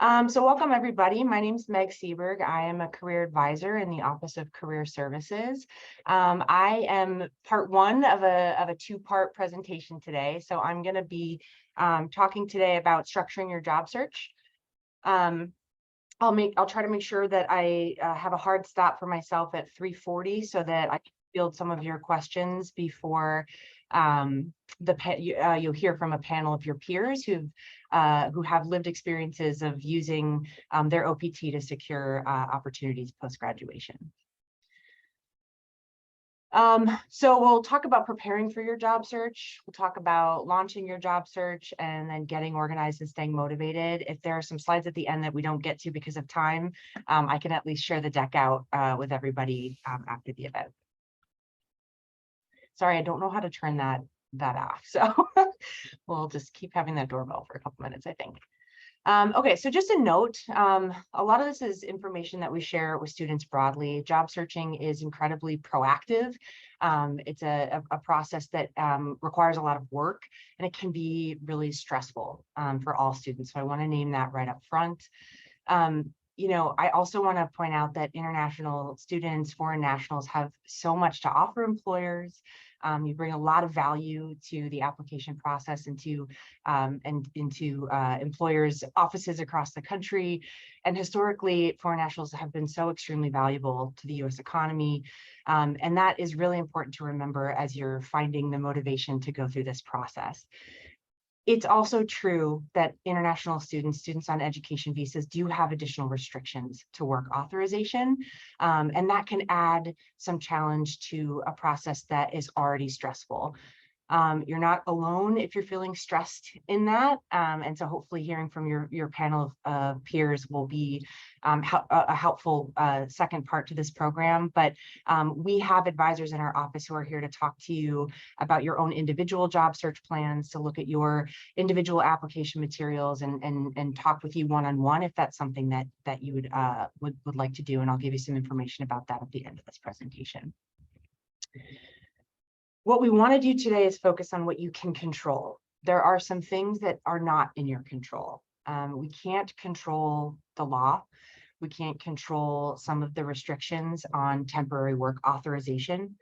So welcome everybody. My name is Meg Seberg. I am a career advisor in the Office of Career Services. I am part one of a two-part presentation today. So I'm going to be talking today about structuring your job search. I'll try to make sure that I have a hard stop for myself at 3:40 so that I can field some of your questions before you'll hear from a panel of your peers who have lived experiences of using their OPT to secure opportunities post-graduation. So we'll talk about preparing for your job search. We'll talk about launching your job search and then getting organized and staying motivated. If there are some slides at the end that we don't get to because of time, I can at least share the deck out with everybody after the event. Sorry, I don't know how to turn that off. So we'll just keep having that doorbell for a couple minutes, I think. Okay, so just a note, a lot of this is information that we share with students broadly. Job searching is incredibly proactive. It's a process that requires a lot of work, and it can be really stressful for all students. So I want to name that right up front. I also want to point out that international students, foreign nationals, have so much to offer employers. You bring a lot of value to the application process and into employers' offices across the country. And historically, foreign nationals have been so extremely valuable to the U.S. economy. And that is really important to remember as you're finding the motivation to go through this process. It's also true that international students on education visas do have additional restrictions to work authorization, and that can add some challenge to a process that is already stressful. You're not alone if you're feeling stressed in that, and so hopefully hearing from your panel of peers will be a helpful second part to this program. But we have advisors in our office who are here to talk to you about your own individual job search plans, to look at your individual application materials and talk with you one-on-one if that's something that you would like to do. And I'll give you some information about that at the end of this presentation. What we want to do today is focus on what you can control. There are some things that are not in your control. We can't control the law. We can't control some of the restrictions on temporary work authorization.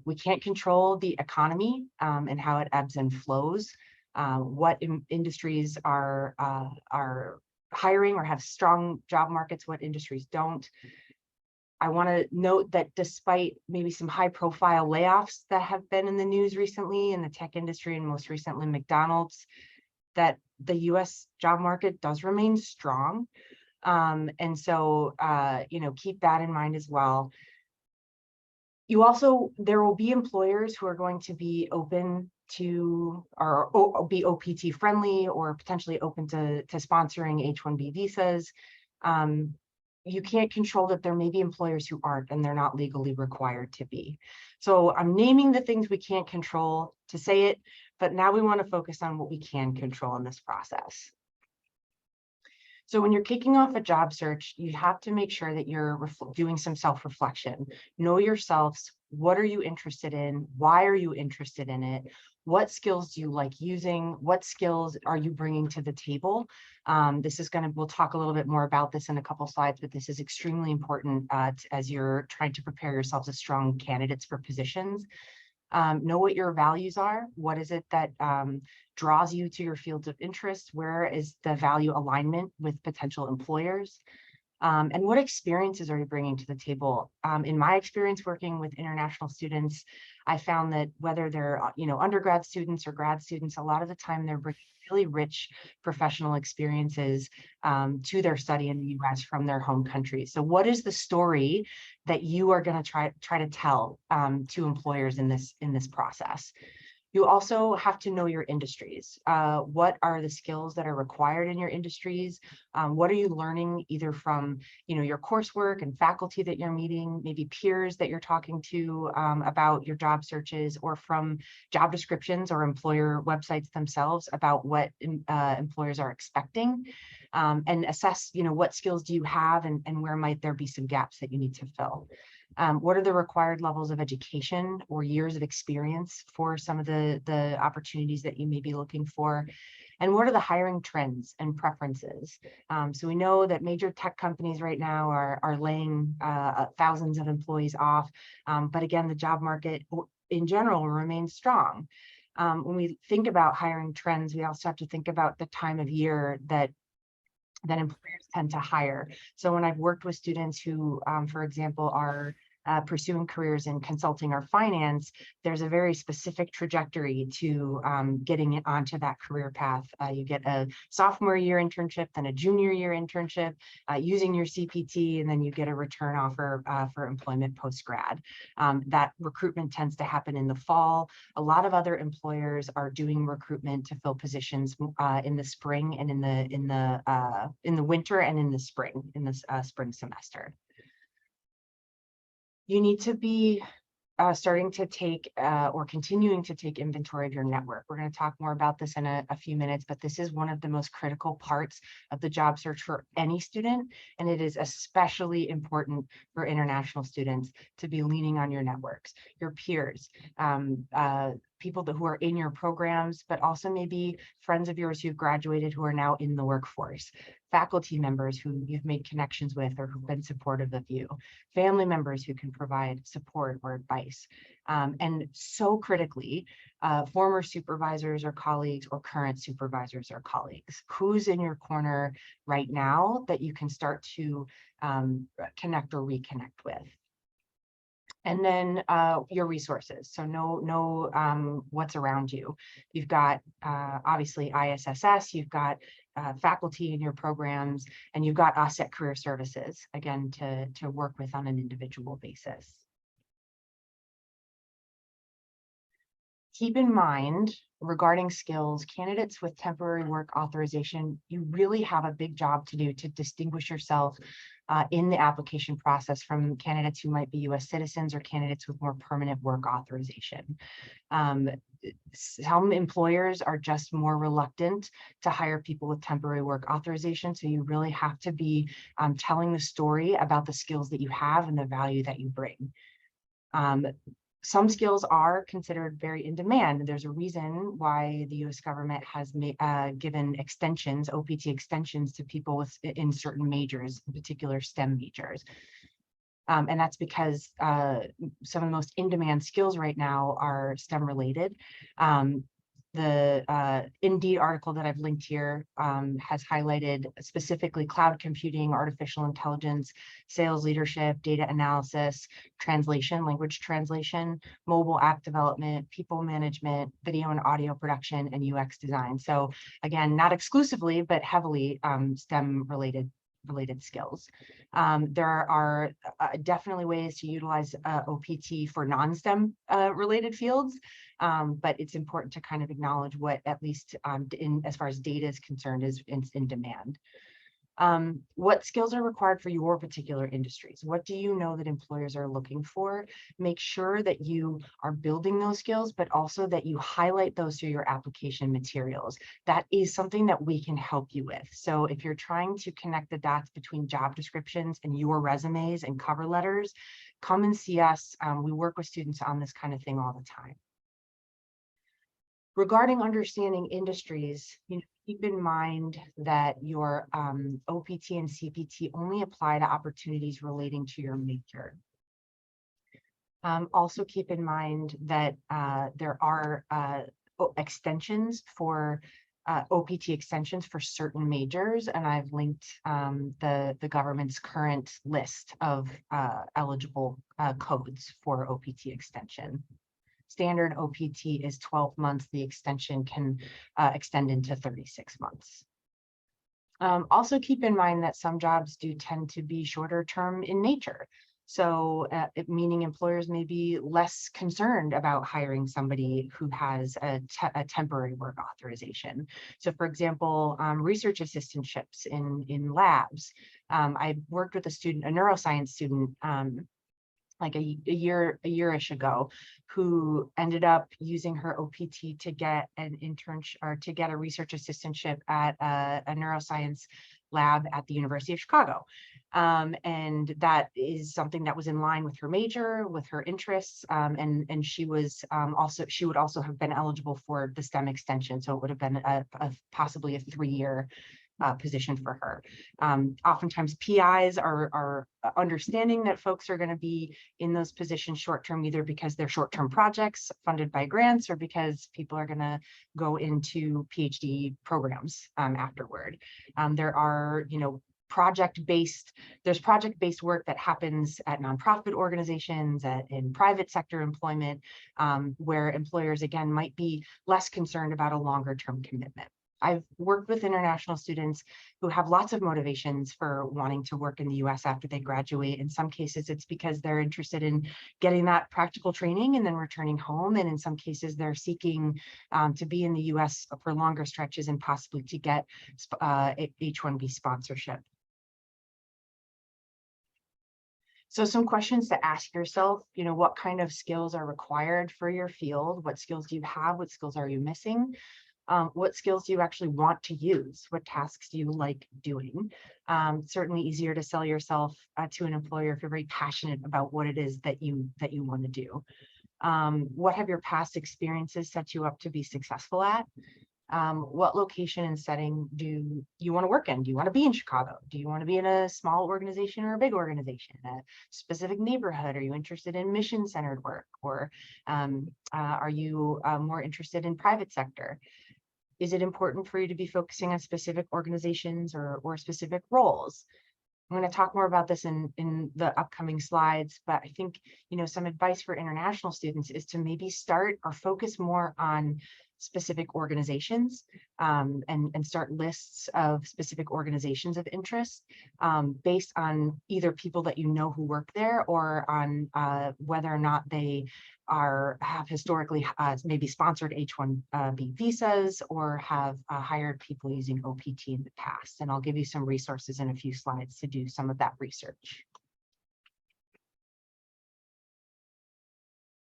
We can't control the economy and how it ebbs and flows. What industries are hiring or have strong job markets, what industries don't. I want to note that despite maybe some high-profile layoffs that have been in the news recently in the tech industry and most recently McDonald's, that the U.S. job market does remain strong. And so, keep that in mind as well. There will be employers who are going to be open to or be OPT friendly or potentially open to sponsoring H-1B visas. You can't control that. There may be employers who aren't, and they're not legally required to be. So I'm naming the things we can't control to say it, but now we want to focus on what we can control in this process. So when you're kicking off a job search, you have to make sure that you're doing some self-reflection. Know yourselves. What are you interested in? Why are you interested in it? What skills do you like using? What skills are you bringing to the table? We'll talk a little bit more about this in a couple slides, but this is extremely important as you're trying to prepare yourselves as strong candidates for positions. Know what your values are. What is it that draws you to your fields of interest? Where is the value alignment with potential employers? And what experiences are you bringing to the table? In my experience working with international students, I found that whether they're undergrad students or grad students, a lot of the time they're bringing really rich professional experiences to their study in the U.S. from their home country. So what is the story that you are going to try to tell to employers in this process? You also have to know your industries. What are the skills that are required in your industries? What are you learning either from your coursework and faculty that you're meeting, maybe peers that you're talking to about your job searches, or from job descriptions or employer websites themselves about what employers are expecting, and assess what skills do you have and where might there be some gaps that you need to fill. What are the required levels of education or years of experience for some of the opportunities that you may be looking for? And what are the hiring trends and preferences? So we know that major tech companies right now are laying thousands of employees off. But again, the job market in general remains strong. When we think about hiring trends, we also have to think about the time of year that employers tend to hire. So when I've worked with students who, for example, are pursuing careers in consulting or finance, there's a very specific trajectory to getting it onto that career path. You get a sophomore year internship, then a junior year internship, using your CPT, and then you get a return offer for employment post-grad. That recruitment tends to happen in the fall. A lot of other employers are doing recruitment to fill positions in the spring and in the winter and in the spring, in this spring semester. You need to be starting to take or continuing to take inventory of your network. We're going to talk more about this in a few minutes, but this is one of the most critical parts of the job search for any student, and it is especially important for international students to be leaning on your networks, your peers, people who are in your programs, but also maybe friends of yours who've graduated who are now in the workforce, faculty members who you've made connections with or who've been supportive of you, family members who can provide support or advice. And so critically, former supervisors or colleagues or current supervisors or colleagues. Who's in your corner right now that you can start to connect or reconnect with? And then your resources. So know what's around you. You've got obviously ISSS, you've got faculty in your programs, and you've got us at Career Services, again, to work with on an individual basis. Keep in mind, regarding skills, candidates with temporary work authorization, you really have a big job to do to distinguish yourself in the application process from candidates who might be US citizens or candidates with more permanent work authorization. Some employers are just more reluctant to hire people with temporary work authorization, so you really have to be telling the story about the skills that you have and the value that you bring. Some skills are considered very in demand, and there's a reason why the U.S. government has given extensions, OPT extensions, to people in certain majors, in particular STEM majors. And that's because some of the most in-demand skills right now are STEM related. The Indeed article that I've linked here has highlighted specifically cloud computing, artificial intelligence, sales leadership, data analysis, translation, language translation, mobile app development, people management, video and audio production, and UX design. So again, not exclusively, but heavily STEM related skills. There are definitely ways to utilize OPT for non-STEM related fields, but it's important to kind of acknowledge what, at least as far as data is concerned, is in demand. What skills are required for your particular industries? What do you know that employers are looking for? Make sure that you are building those skills, but also that you highlight those through your application materials. That is something that we can help you with. So if you're trying to connect the dots between job descriptions and your resumes and cover letters, come and see us. We work with students on this kind of thing all the time. Regarding understanding industries, keep in mind that your OPT and CPT only apply to opportunities relating to your major. Also keep in mind that there are extensions for OPT extensions for certain majors, and I've linked the government's current list of eligible codes for OPT extension. Standard OPT is 12 months. The extension can extend into 36 months. Also keep in mind that some jobs do tend to be shorter term in nature. So meaning employers may be less concerned about hiring somebody who has a temporary work authorization. So for example, research assistantships in labs. I worked with a student, a neuroscience student, like a year-ish ago, who ended up using her OPT to get an internship or to get a research assistantship at a neuroscience lab at the University of Chicago. And that is something that was in line with her major, with her interests, and she was she would also have been eligible for the STEM extension, so it would have been possibly a 3-year position for her. Oftentimes PIs are understanding that folks are going to be in those positions short-term, either because they're short-term projects funded by grants or because people are going to go into PhD programs afterward. There are, there's project-based work that happens at nonprofit organizations, in private sector employment, where employers, again, might be less concerned about a longer-term commitment. I've worked with international students who have lots of motivations for wanting to work in the US after they graduate. In some cases, it's because they're interested in getting that practical training and then returning home. And in some cases, they're seeking to be in the US for longer stretches and possibly to get H-1B sponsorship. So some questions to ask yourself, what kind of skills are required for your field? What skills do you have? What skills are you missing? What skills do you actually want to use? What tasks do you like doing? Certainly easier to sell yourself to an employer if you're very passionate about what it is that you want to do. What have your past experiences set you up to be successful at? What location and setting do you want to work in? Do you want to be in Chicago? Do you want to be in a small organization or a big organization, a specific neighborhood? Are you interested in mission-centered work, or are you more interested in private sector? Is it important for you to be focusing on specific organizations or specific roles? I'm going to talk more about this in the upcoming slides, but I think, some advice for international students is to maybe start or focus more on specific organizations, and start lists of specific organizations of interest, based on either people that who work there, or on whether or not they have historically maybe sponsored H-1B visas, or have hired people using OPT in the past. And I'll give you some resources in a few slides to do some of that research.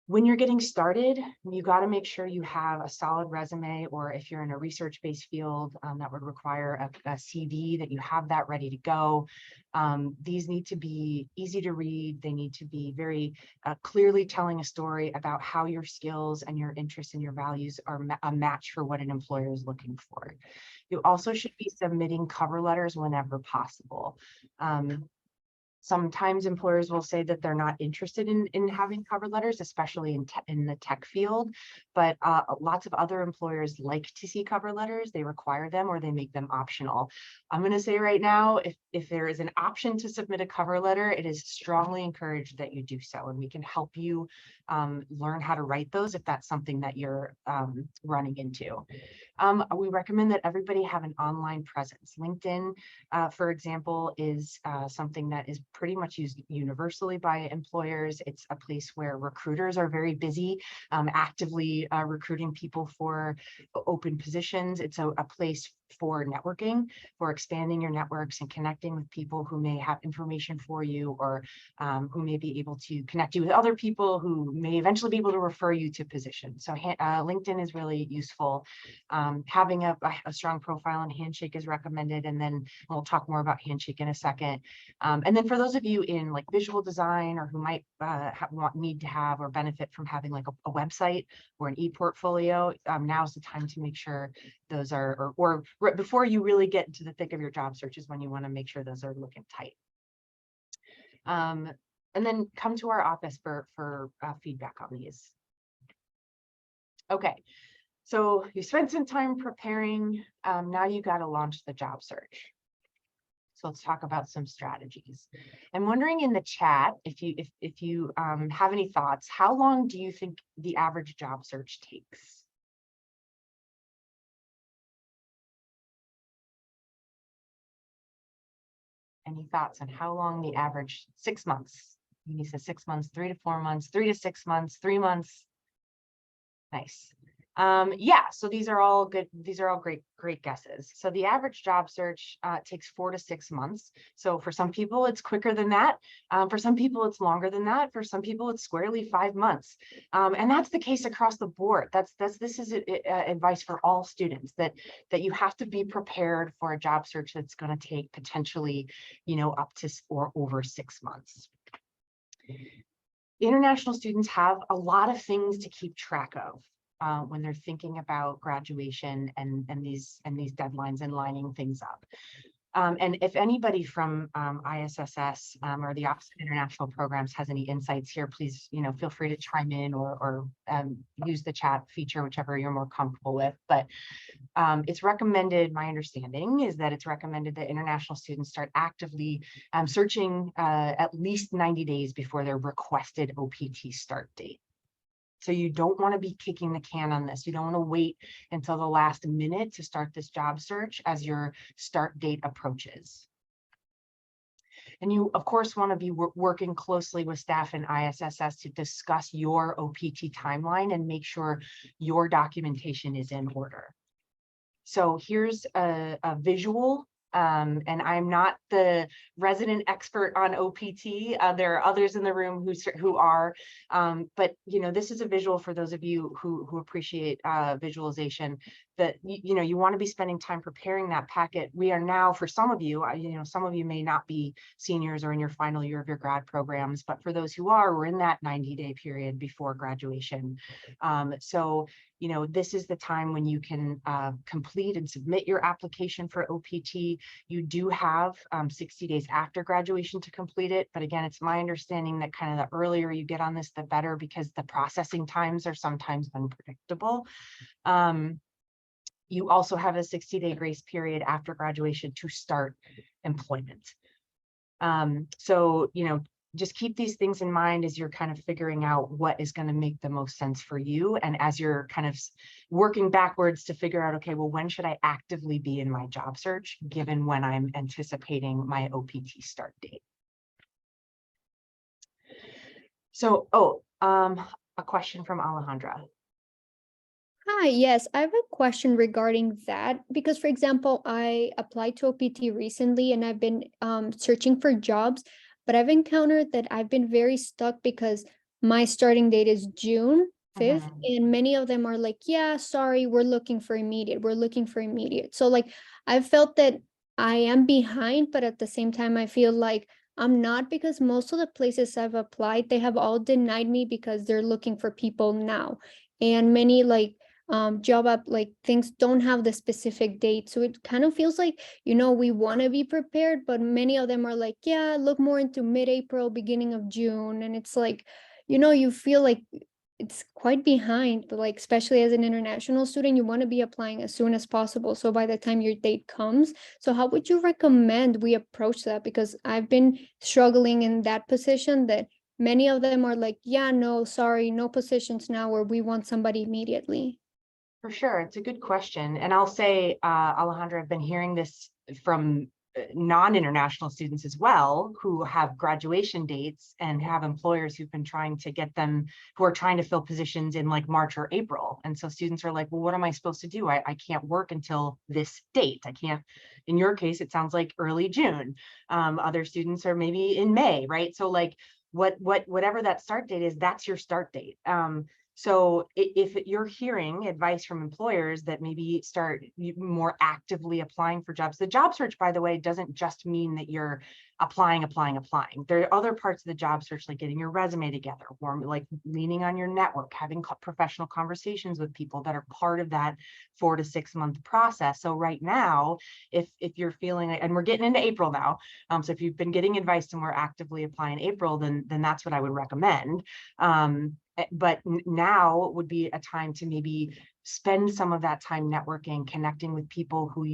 When you're getting started, you got to make sure you have a solid resume, or if you're in a research-based field that would require a CV, that you have that ready to go. These need to be easy to read. They need to be very clearly telling a story about how your skills and your interests and your values are a match for what an employer is looking for. You also should be submitting cover letters whenever possible. Sometimes employers will say that they're not interested in having cover letters, especially in the tech field, but lots of other employers like to see cover letters. They require them, or they make them optional. I'm going to say right now, if there is an option to submit a cover letter, it is strongly encouraged that you do so, and we can help you learn how to write those if that's something that you're running into. We recommend that everybody have an online presence. LinkedIn, for example, is something that is pretty much used universally by employers. It's a place where recruiters are very busy, actively recruiting people for open positions. It's a place for networking, for expanding your networks and connecting with people who may have information for you, or who may be able to connect you with other people who may eventually be able to refer you to positions. So LinkedIn is really useful. Having a strong profile on Handshake is recommended, and then we'll talk more about Handshake in a second. And then for those of you in like visual design, or who might need to have or benefit from having like a website or an e-portfolio, now's the time to make sure those are, or before you really get into the thick of your job search is when you want to make sure those are looking tight. And then come to our office for feedback on these. Okay. So you spent some time preparing. Now you got to launch the job search. So let's talk about some strategies. I'm wondering in the chat if you have any thoughts. How long do you think the average job search takes? Any thoughts on how long the average? 6 months. You said 6 months, 3 to 4 months, 3 to 6 months, 3 months. Nice. Yeah, so these are all good. These are all great guesses. So the average job search takes 4 to 6 months. So for some people, it's quicker than that. For some people, it's longer than that. For some people, it's squarely 5 months. And that's the case across the board. This is advice for all students that you have to be prepared for a job search that's going to take potentially, up to or over 6 months. International students have a lot of things to keep track of when they're thinking about graduation and these deadlines and lining things up. And if anybody from ISSS or the Office of International Programs has any insights here, please, feel free to chime in or use the chat feature, whichever you're more comfortable with. But it's recommended, my understanding is that it's recommended that international students start actively searching at least 90 days before their requested OPT start date. So you don't want to be kicking the can on this. You don't want to wait until the last minute to start this job search as your start date approaches. And you, of course, want to be working closely with staff in ISSS to discuss your OPT timeline and make sure your documentation is in order. So here's a visual. And I'm not the resident expert on OPT. There are others in the room who are, but this is a visual for those of you who appreciate visualization. That you want to be spending time preparing that packet. We are now, for some of you, some of you may not be seniors or in your final year of your grad programs, but for those who are, we're in that 90-day period before graduation. So this is the time when you can complete and submit your application for OPT. You do have 60 days after graduation to complete it. But again, it's my understanding that kind of the earlier you get on this, the better, because the processing times are sometimes unpredictable. You also have a 60-day grace period after graduation to start employment. So, just keep these things in mind as you're kind of figuring out what is going to make the most sense for you. And as you're kind of working backwards to figure out, okay, well, when should I actively be in my job search, given when I'm anticipating my OPT start date? So, a question from Alejandra. Hi, yes, I have a question regarding that because, for example, I applied to OPT recently and I've been searching for jobs, but I've encountered that I've been very stuck because my starting date is June 5th, and many of them are like, yeah, sorry, we're looking for immediate. We're looking for immediate. So, like, I've felt that I am behind, but at the same time, I feel like I'm not because most of the places I've applied, they have all denied me because they're looking for people now. And many job app like things don't have the specific date, so it kind of feels like we want to be prepared, but many of them are like, yeah, look more into mid-April, beginning of June, and it's like you feel like it's quite behind, but like especially as an international student, you want to be applying as soon as possible, so by the time your date comes. So how would you recommend we approach that? Because I've been struggling in that position, that many of them are like, yeah, no, sorry, no positions now, or we want somebody immediately. For sure, it's a good question. And I'll say, Alejandra, I've been hearing this from non-international students as well, who have graduation dates and have employers who've been trying to get them, who are trying to fill positions in like March or April. And so students are like, well, what am I supposed to do? I can't work until this date. I can't, in your case, it sounds like early June. Other students are maybe in May, right? So like whatever that start date is, that's your start date. So if you're hearing advice from employers that maybe start more actively applying for jobs, the job search, by the way, doesn't just mean that you're applying. There are other parts of the job search, like getting your resume together, or like leaning on your network, having professional conversations with people that are part of that 4 to 6 month process. So right now, if you're feeling, and we're getting into April now, so if you've been getting advice to more actively apply in April, then that's what I would recommend. But now would be a time to maybe spend some of that time networking, connecting with people who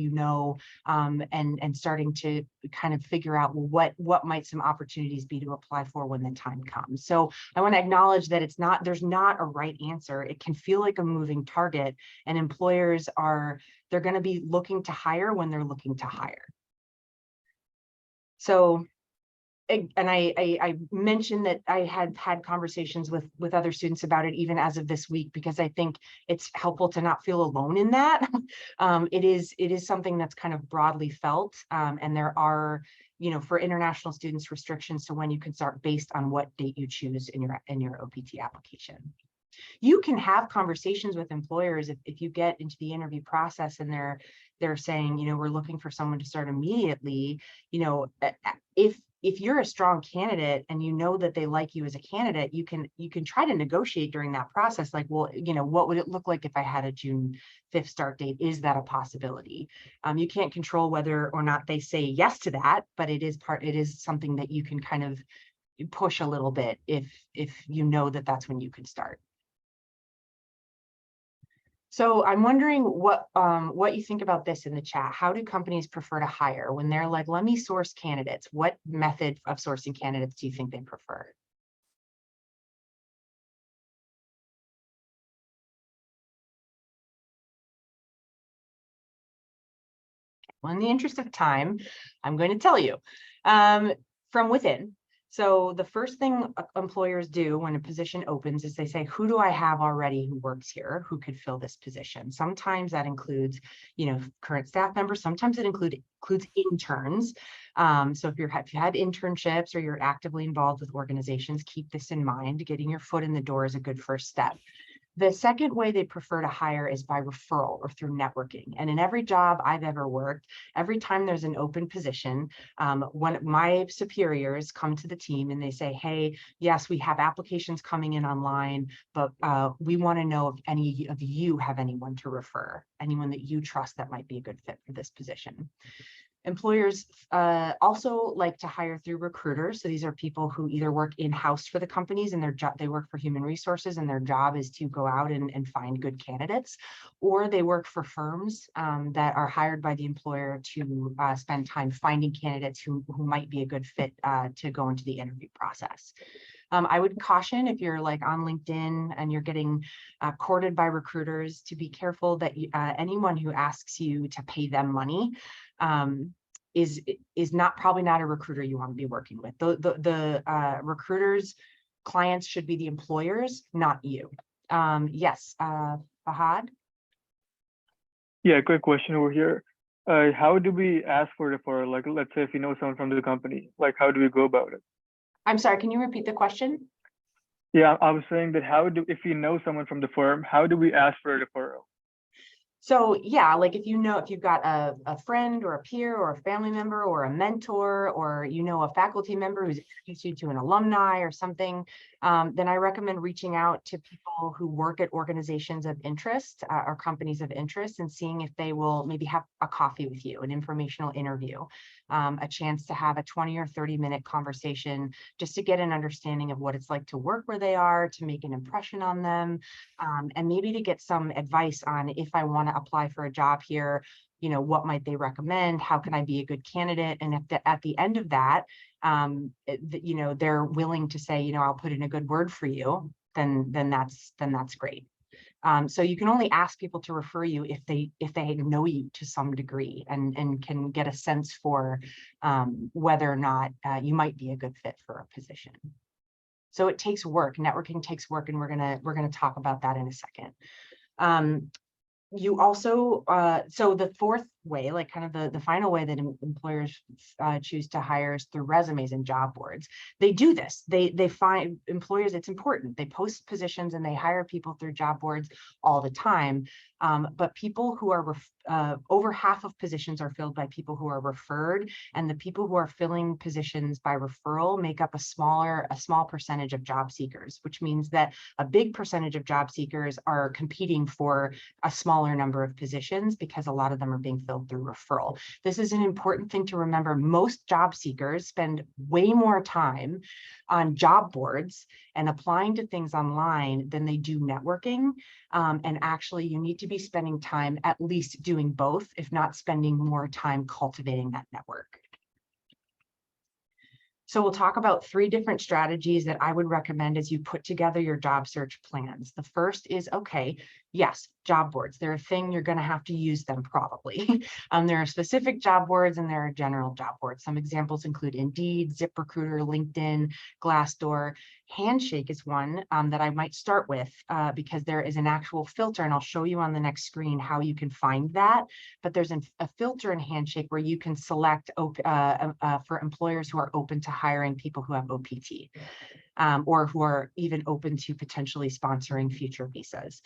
and starting to kind of figure out what might some opportunities be to apply for when the time comes. So I want to acknowledge that there's not a right answer. It can feel like a moving target, and employers they're going to be looking to hire when they're looking to hire. So and I mentioned that I had had conversations with other students about it even as of this week, because I think it's helpful to not feel alone in that. It is something that's kind of broadly felt, and there are, for international students, restrictions to when you can start based on what date you choose in your OPT application. You can have conversations with employers if you get into the interview process and they're saying, we're looking for someone to start immediately. If you're a strong candidate and you know that they like you as a candidate, you can try to negotiate during that process. Like, well, what would it look like if I had a June 5th start date? Is that a possibility? You can't control whether or not they say yes to that, but it is something that you can kind of push a little bit if you know that that's when you could start. So I'm wondering what you think about this in the chat. How do companies prefer to hire when they're like, let me source candidates? What method of sourcing candidates do you think they prefer? Well, in the interest of time, I'm going to tell you from within. So the first thing employers do when a position opens is they say, who do I have already who works here, who could fill this position? Sometimes that includes, current staff members. Sometimes it includes interns. So if you had internships or you're actively involved with organizations, keep this in mind. Getting your foot in the door is a good first step. The second way they prefer to hire is by referral or through networking. And in every job I've ever worked, every time there's an open position, one of my superiors come to the team and they say, hey, yes, we have applications coming in online, but we want to know if any of you have anyone to refer, anyone that you trust that might be a good fit for this position. Employers also like to hire through recruiters. So these are people who either work in-house for the companies and they work for human resources and their job is to go out and find good candidates, or they work for firms that are hired by the employer to spend time finding candidates who might be a good fit to go into the interview process. I would caution, if you're like on LinkedIn and you're getting courted by recruiters, to be careful that anyone who asks you to pay them money is probably not a recruiter you want to be working with. The recruiters' clients should be the employers, not you. Yes, Fahad? Yeah, quick question over here. How do we ask for referral? Like, let's say if you know someone from the company, like, how do we go about it? I'm sorry, can you repeat the question? Yeah, I was saying that if you know someone from the firm, how do we ask for a referral? So yeah, like if you've got a friend or a peer or a family member or a mentor, or a faculty member who's introduced you to an alumni or something, then I recommend reaching out to people who work at organizations of interest or companies of interest and seeing if they will maybe have a coffee with you, an informational interview, a chance to have a 20 or 30-minute conversation just to get an understanding of what it's like to work where they are, to make an impression on them, and maybe to get some advice on, if I want to apply for a job here, what might they recommend? How can I be a good candidate? And if at the end of that, they're willing to say, I'll put in a good word for you, then that's great. So you can only ask people to refer you if they know you to some degree and can get a sense for whether or not you might be a good fit for a position. So it takes work. Networking takes work, and we're gonna talk about that in a second. You also, so the fourth way, like kind of the final way that employers choose to hire is through resumes and job boards. They do this. They find employers, it's important. They post positions and they hire people through job boards all the time. But people who are over half of positions are filled by people who are referred, and the people who are filling positions by referral make up a small percentage of job seekers, which means that a big percentage of job seekers are competing for a smaller number of positions because a lot of them are being filled through referral. This is an important thing to remember. Most job seekers spend way more time on job boards and applying to things online than they do networking. And actually, you need to be spending time at least doing both, if not spending more time cultivating that network. So we'll talk about 3 different strategies that I would recommend as you put together your job search plans. The first is, okay, Yes, job boards. They're a thing. You're going to have to use them probably. There are specific job boards and there are general job boards. Some examples include Indeed, ZipRecruiter, LinkedIn, Glassdoor. Handshake is one that I might start with because there is an actual filter, and I'll show you on the next screen how you can find that. But there's a filter in Handshake where you can select for employers who are open to hiring people who have OPT. Or who are even open to potentially sponsoring future visas.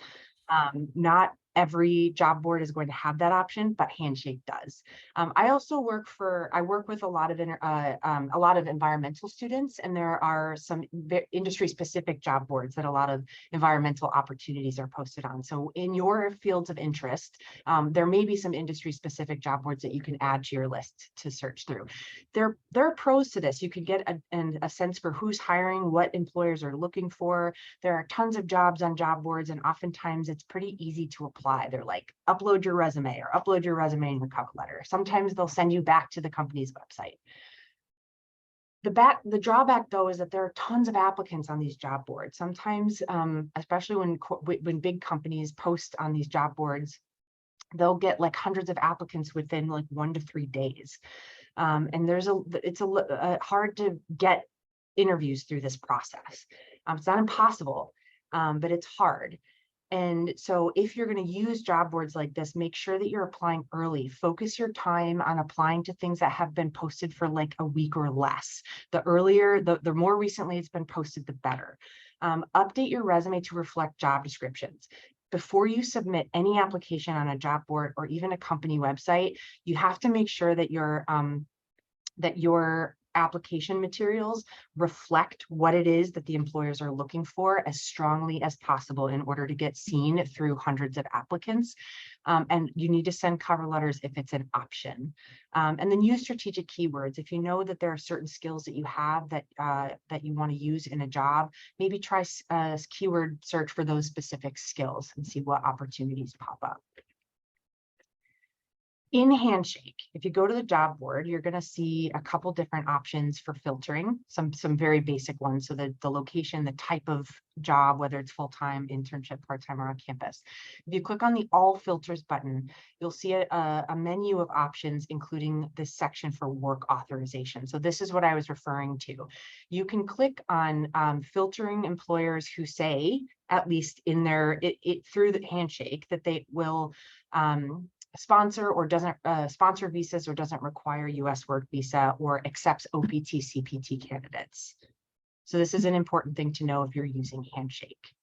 Not every job board is going to have that option, but Handshake does. I also work with a lot of environmental students, and there are some industry specific job boards that a lot of environmental opportunities are posted on. So in your fields of interest, there may be some industry specific job boards that you can add to your list to search through. There are pros to this. You can get a sense for who's hiring, what employers are looking for. There are tons of jobs on job boards, and oftentimes it's pretty easy to apply. They're like, upload your resume or upload your resume and your cover letter. Sometimes they'll send you back to the company's website. The drawback though is that there are tons of applicants on these job boards. Sometimes, especially when big companies post on these job boards, they'll get like hundreds of applicants within like 1 to 3 days. And it's hard to get interviews through this process. It's not impossible, but it's hard. And so if you're going to use job boards like this, make sure that you're applying early. Focus your time on applying to things that have been posted for like a week or less. The more recently it's been posted, the better. Update your resume to reflect job descriptions. Before you submit any application on a job board or even a company website, you have to make sure that your application materials reflect what it is that the employers are looking for as strongly as possible in order to get seen through hundreds of applicants. And you need to send cover letters if it's an option. And then use strategic keywords. If you know that there are certain skills that you have that you want to use in a job, maybe try a keyword search for those specific skills and see what opportunities pop up. In Handshake, if you go to the job board, you're going to see a couple different options for filtering, some very basic ones. So the location, the type of job, whether it's full-time, internship, part-time, or on campus. If you click on the All Filters button, you'll see a menu of options, including this section for work authorization. So this is what I was referring to. You can click on filtering employers who say, at least in their through the Handshake, that they will sponsor or doesn't sponsor visas or doesn't require U.S. work visa or accepts OPT CPT candidates. So this is an important thing to know if you're using Handshake.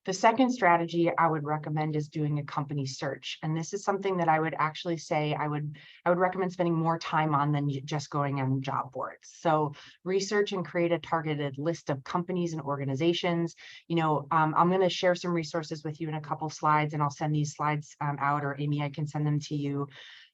The second strategy I would recommend is doing a company search. And this is something that I would actually say I would recommend spending more time on than just going on job boards. So research and create a targeted list of companies and organizations. I'm going to share some resources with you in a couple slides, and I'll send these slides out, or Amy, I can send them to you.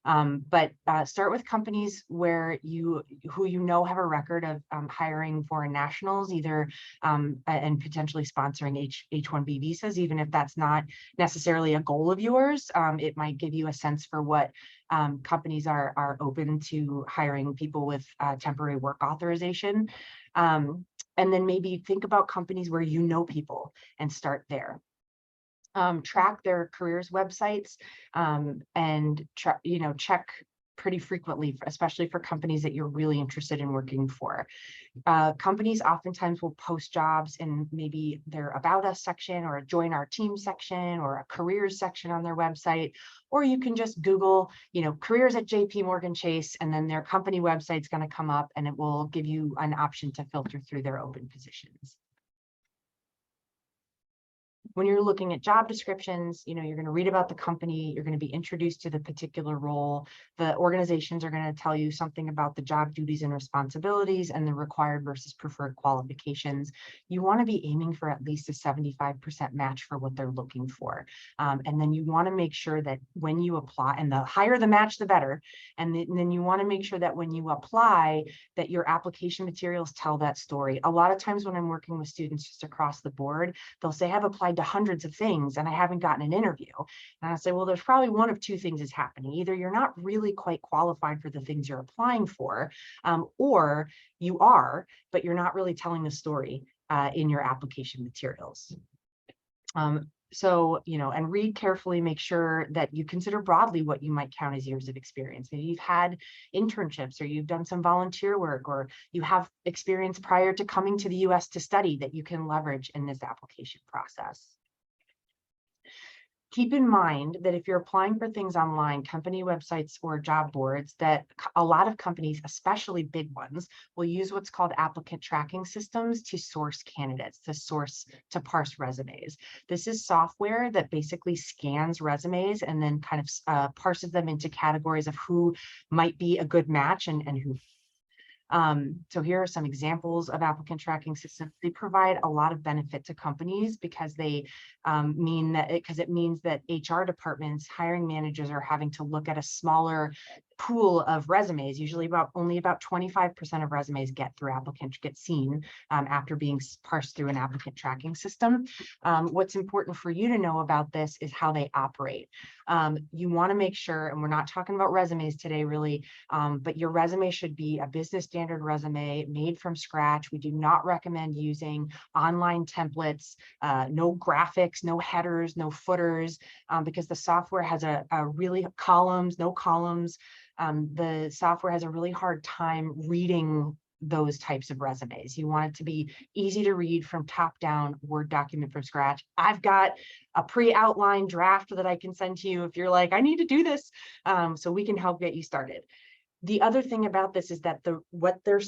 But start with companies who you know have a record of hiring foreign nationals, either and potentially sponsoring H-1B visas, even if that's not necessarily a goal of yours. It might give you a sense for what companies are open to hiring people with temporary work authorization. And then maybe think about companies where you know people and start there. Track their careers websites and check pretty frequently, especially for companies that you're really interested in working for. Companies oftentimes will post jobs in maybe their About Us section or a Join Our Team section or a careers section on their website, or you can just Google, careers at JP Morgan Chase, and then their company website's going to come up and it will give you an option to filter through their open positions. When you're looking at job descriptions, you're going to read about the company, you're going to be introduced to the particular role. The organizations are going to tell you something about the job duties and responsibilities and the required versus preferred qualifications. You want to be aiming for at least a 75% match for what they're looking for. And then you want to make sure that when you apply, and the higher the match, the better. And then you want to make sure that when you apply, that your application materials tell that story. A lot of times when I'm working with students just across the board, they'll say, I've applied to hundreds of things and I haven't gotten an interview. And I say, well, there's probably one of two things is happening. Either you're not really quite qualified for the things you're applying for, or you are, but you're not really telling the story in your application materials. So, and read carefully, make sure that you consider broadly what you might count as years of experience. Maybe you've had internships, or you've done some volunteer work, or you have experience prior to coming to the US to study that you can leverage in this application process. Keep in mind that if you're applying for things online, company websites or job boards, that a lot of companies, especially big ones, will use what's called applicant tracking systems to source candidates, to parse resumes. This is software that basically scans resumes and then kind of parses them into categories of who might be a good match and who. So here are some examples of applicant tracking systems. They provide a lot of benefit to companies because they it means that HR departments, hiring managers are having to look at a smaller pool of resumes. Usually only about 25% of resumes get seen after being parsed through an applicant tracking system. What's important for you to know about this is how they operate. You want to make sure, and we're not talking about resumes today really, but your resume should be a business standard resume made from scratch. We do not recommend using online templates, no graphics, no headers, no footers, because the software has no columns. The software has a really hard time reading those types of resumes. You want it to be easy to read from top down, Word document from scratch. I've got a pre-outlined draft that I can send to you if you're like, I need to do this, so we can help get you started. The other thing about this is that what the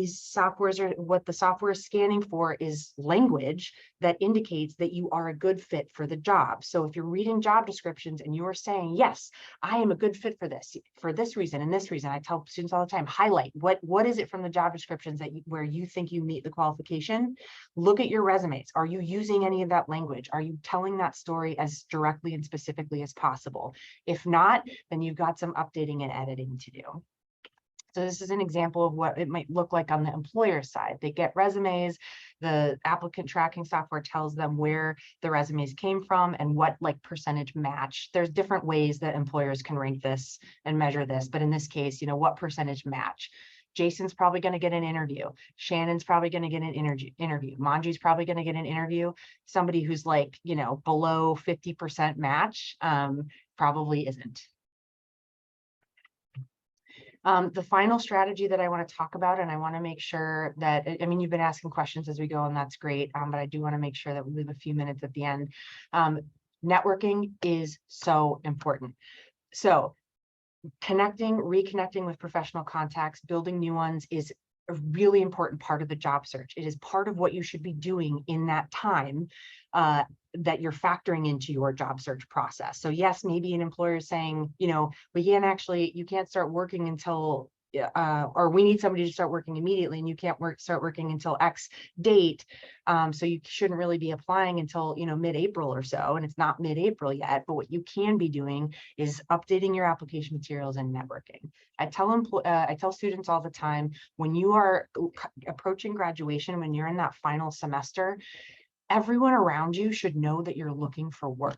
software is scanning for is language that indicates that you are a good fit for the job. So if you're reading job descriptions and you're saying, yes, I am a good fit for this reason and this reason, I tell students all the time, highlight what is it from the job descriptions where you think you meet the qualification. Look at your resumes. Are you using any of that language? Are you telling that story as directly and specifically as possible? If not, then you've got some updating and editing to do. So this is an example of what it might look like on the employer side. They get resumes, the applicant tracking software tells them where the resumes came from and what percentage match. There's different ways that employers can rank this and measure this, but in this case, what percentage match. Jason's probably going to get an interview. Shannon's probably going to get an interview. Manju's probably going to get an interview. Somebody who's below 50% match probably isn't. The final strategy that I want to talk about, and I want to make sure that, you've been asking questions as we go, and that's great, but I do want to make sure that we leave a few minutes at the end. Networking is so important. So reconnecting with professional contacts, building new ones is a really important part of the job search. It is part of what you should be doing in that time that you're factoring into your job search process. So yes, maybe an employer is saying, you can't start working until, or we need somebody to start working immediately and you can't start working until X date. So you shouldn't really be applying until, mid-April or so, and it's not mid-April yet, but what you can be doing is updating your application materials and networking. I tell students all the time, when you are approaching graduation, when you're in that final semester, everyone around you should know that you're looking for work.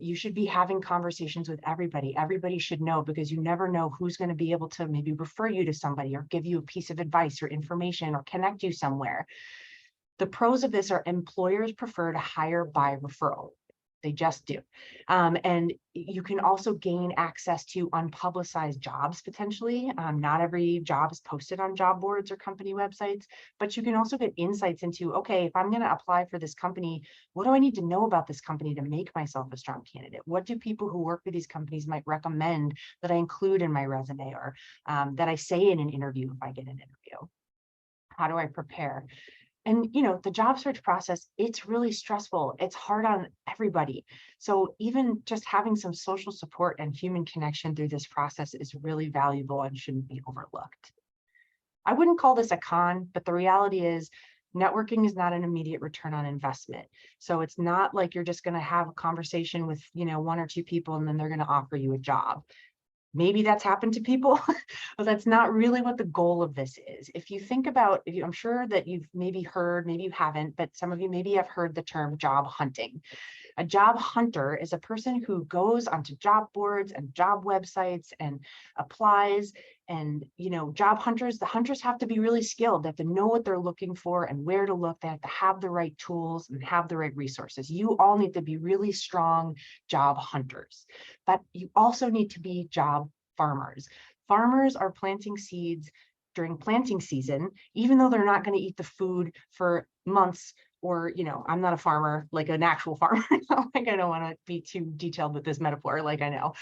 You should be having conversations with everybody. Everybody should know, because you never know who's going to be able to maybe refer you to somebody or give you a piece of advice or information or connect you somewhere. The pros of this are employers prefer to hire by referral. They just do. And you can also gain access to unpublicized jobs potentially. Not every job is posted on job boards or company websites, but you can also get insights into, okay, if I'm going to apply for this company, what do I need to know about this company to make myself a strong candidate? What do people who work for these companies might recommend that I include in my resume, or that I say in an interview if I get an interview? How do I prepare? And, the job search process, it's really stressful. It's hard on everybody. So even just having some social support and human connection through this process is really valuable and shouldn't be overlooked. I wouldn't call this a con, but the reality is networking is not an immediate return on investment. So it's not like you're just going to have a conversation with, one or two people and then they're going to offer you a job. Maybe that's happened to people, but that's not really what the goal of this is. If you think about, I'm sure that you've maybe heard, maybe you haven't, but some of you maybe have heard the term job hunting. A job hunter is a person who goes onto job boards and job websites and applies. And, job hunters, the hunters have to be really skilled. They have to know what they're looking for and where to look. They have to have the right tools and have the right resources. You all need to be really strong job hunters, but you also need to be job farmers. Farmers are planting seeds during planting season, even though they're not going to eat the food for months. Or, I'm not a farmer, like an actual farmer. Like, I don't want to be too detailed with this metaphor, like I know.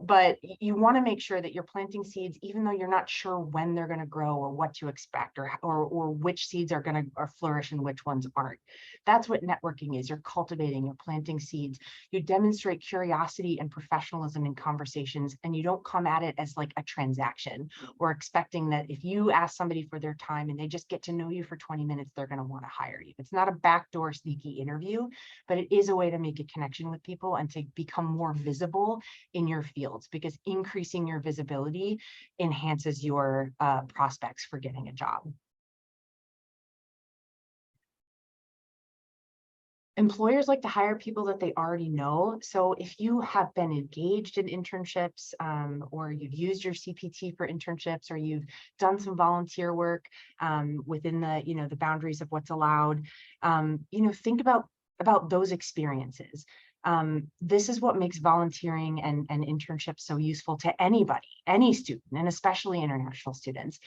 But you want to make sure that you're planting seeds, even though you're not sure when they're going to grow or what to expect, or which seeds are going to flourish and which ones aren't. That's what networking is. You're cultivating, you're planting seeds. You demonstrate curiosity and professionalism in conversations, and you don't come at it as like a transaction or expecting that if you ask somebody for their time and they just get to know you for 20 minutes, they're going to want to hire you. It's not a backdoor sneaky interview, but it is a way to make a connection with people and to become more visible in your fields, because increasing your visibility enhances your prospects for getting a job. Employers like to hire people that they already know. So if you have been engaged in internships, or you've used your CPT for internships, or you've done some volunteer work within the the boundaries of what's allowed, think about those experiences. This is what makes volunteering and internships so useful to anybody, any student, and especially international students.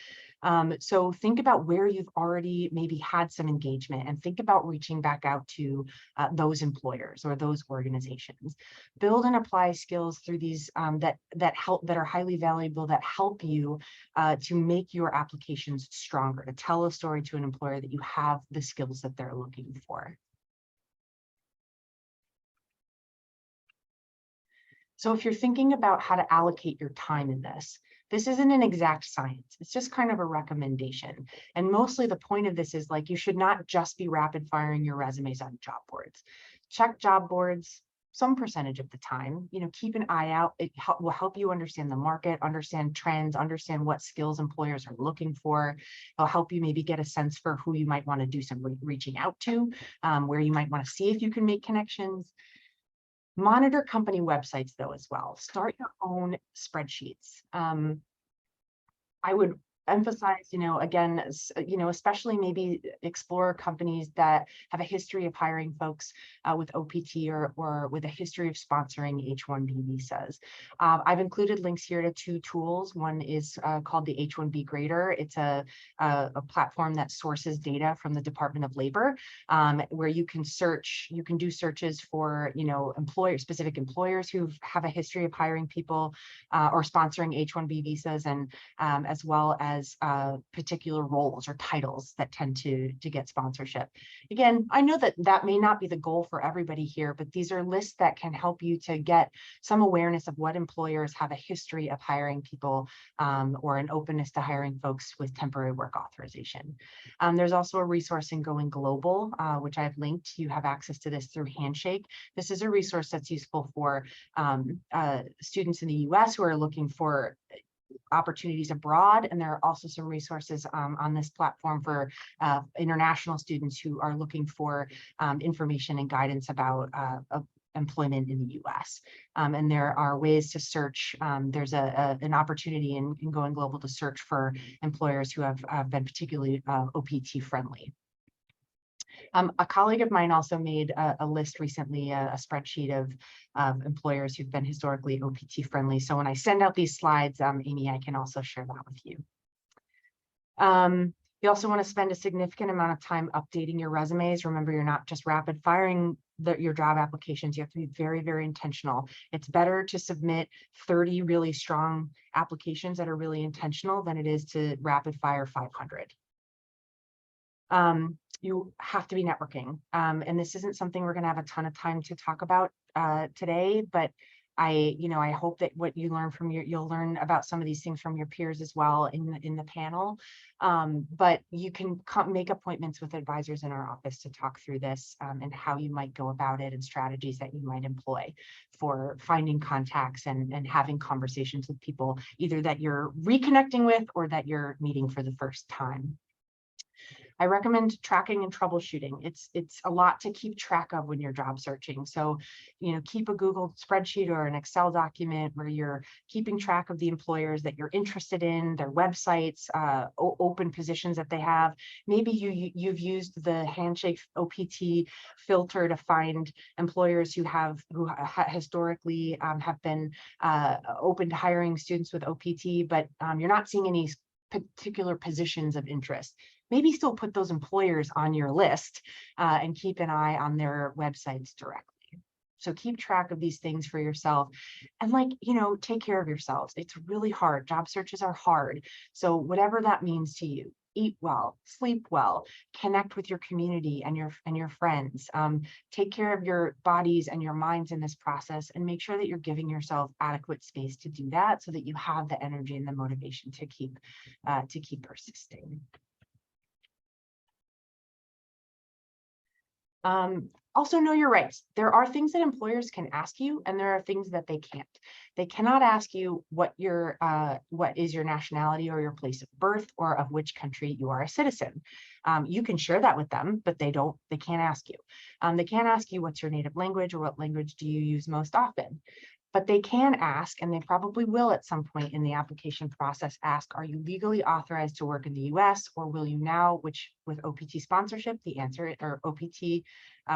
So think about where you've already maybe had some engagement, and think about reaching back out to those employers or those organizations. Build and apply skills through these that are highly valuable, that help you to make your applications stronger, to tell a story to an employer that you have the skills that they're looking for. So if you're thinking about how to allocate your time in this isn't an exact science. It's just kind of a recommendation. And mostly the point of this is, like, you should not just be rapid firing your resumes on job boards. Check job boards some percentage of the time. Keep an eye out. It will help you understand the market, understand trends, understand what skills employers are looking for. It'll help you maybe get a sense for who you might want to do some reaching out to, where you might want to see if you can make connections. Monitor company websites, though, as well. Start your own spreadsheets. I would emphasize, again, especially maybe explore companies that have a history of hiring folks with OPT or with a history of sponsoring H-1B visas. I've included links here to two tools. One is called the H-1B Grader. It's a platform that sources data from the Department of Labor, where you can do searches for, specific employers who have a history of hiring people or sponsoring H-1B visas, and as well as particular roles or titles that tend to get sponsorship. Again, I know that may not be the goal for everybody here, but these are lists that can help you to get some awareness of what employers have a history of hiring people, or an openness to hiring folks with temporary work authorization. There's also a resource in Going Global, which I've linked. You have access to this through Handshake. This is a resource that's useful for students in the US who are looking for opportunities abroad, and there are also some resources on this platform for international students who are looking for information and guidance about employment in the US. And there are ways to search. There's an opportunity in Going Global to search for employers who have been particularly OPT friendly. A colleague of mine also made a list recently, a spreadsheet of employers who've been historically OPT friendly. So when I send out these slides, Amy, I can also share that with you. You also want to spend a significant amount of time updating your resumes. Remember, you're not just rapid firing your job applications. You have to be very, very intentional. It's better to submit 30 really strong applications that are really intentional than it is to rapid fire 500. You have to be networking. And this isn't something we're going to have a ton of time to talk about today, but I hope that what you learn from you'll learn about some of these things from your peers as well in the panel. But you can make appointments with advisors in our office to talk through this, and how you might go about it, and strategies that you might employ for finding contacts and having conversations with people, either that you're reconnecting with or that you're meeting for the first time. I recommend tracking and troubleshooting. It's a lot to keep track of when you're job searching. So, keep a Google spreadsheet or an Excel document where you're keeping track of the employers that you're interested in, their websites, open positions that they have. Maybe you've used the Handshake OPT filter to find employers who historically have been open to hiring students with OPT, but you're not seeing any particular positions of interest. Maybe still put those employers on your list and keep an eye on their websites directly. So keep track of these things for yourself and take care of yourselves. It's really hard. Job searches are hard. So whatever that means to you, eat well, sleep well, connect with your community and your friends, take care of your bodies and your minds in this process, and make sure that you're giving yourself adequate space to do that so that you have the energy and the motivation to keep persisting. Also know your rights. There are things that employers can ask you, and there are things that they can't. They cannot ask you what is your nationality or your place of birth or of which country you are a citizen. You can share that with them, but they can't ask you. They can't ask you what's your native language or what language do you use most often. But they can ask, and they probably will at some point in the application process ask, are you legally authorized to work in the US, or will you now, which with OPT sponsorship, the answer, or OPT,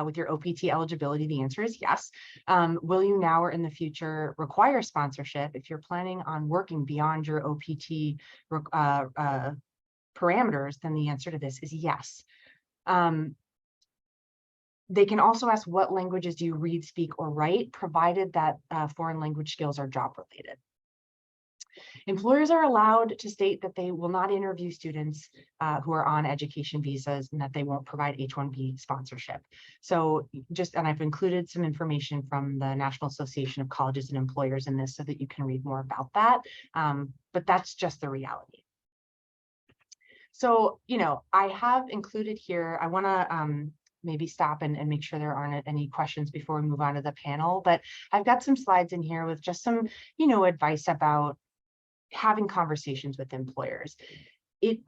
with your OPT eligibility, the answer is yes. Will you now or in the future require sponsorship if you're planning on working beyond your OPT parameters? Then the answer to this is yes. They can also ask, what languages do you read, speak, or write, provided that foreign language skills are job related. Employers are allowed to state that they will not interview students who are on education visas and that they won't provide H-1B sponsorship. So and I've included some information from the National Association of Colleges and Employers in this so that you can read more about that. But that's just the reality. So, I have included here, I want to maybe stop and make sure there aren't any questions before we move on to the panel, but I've got some slides in here with just some, advice about having conversations with employers.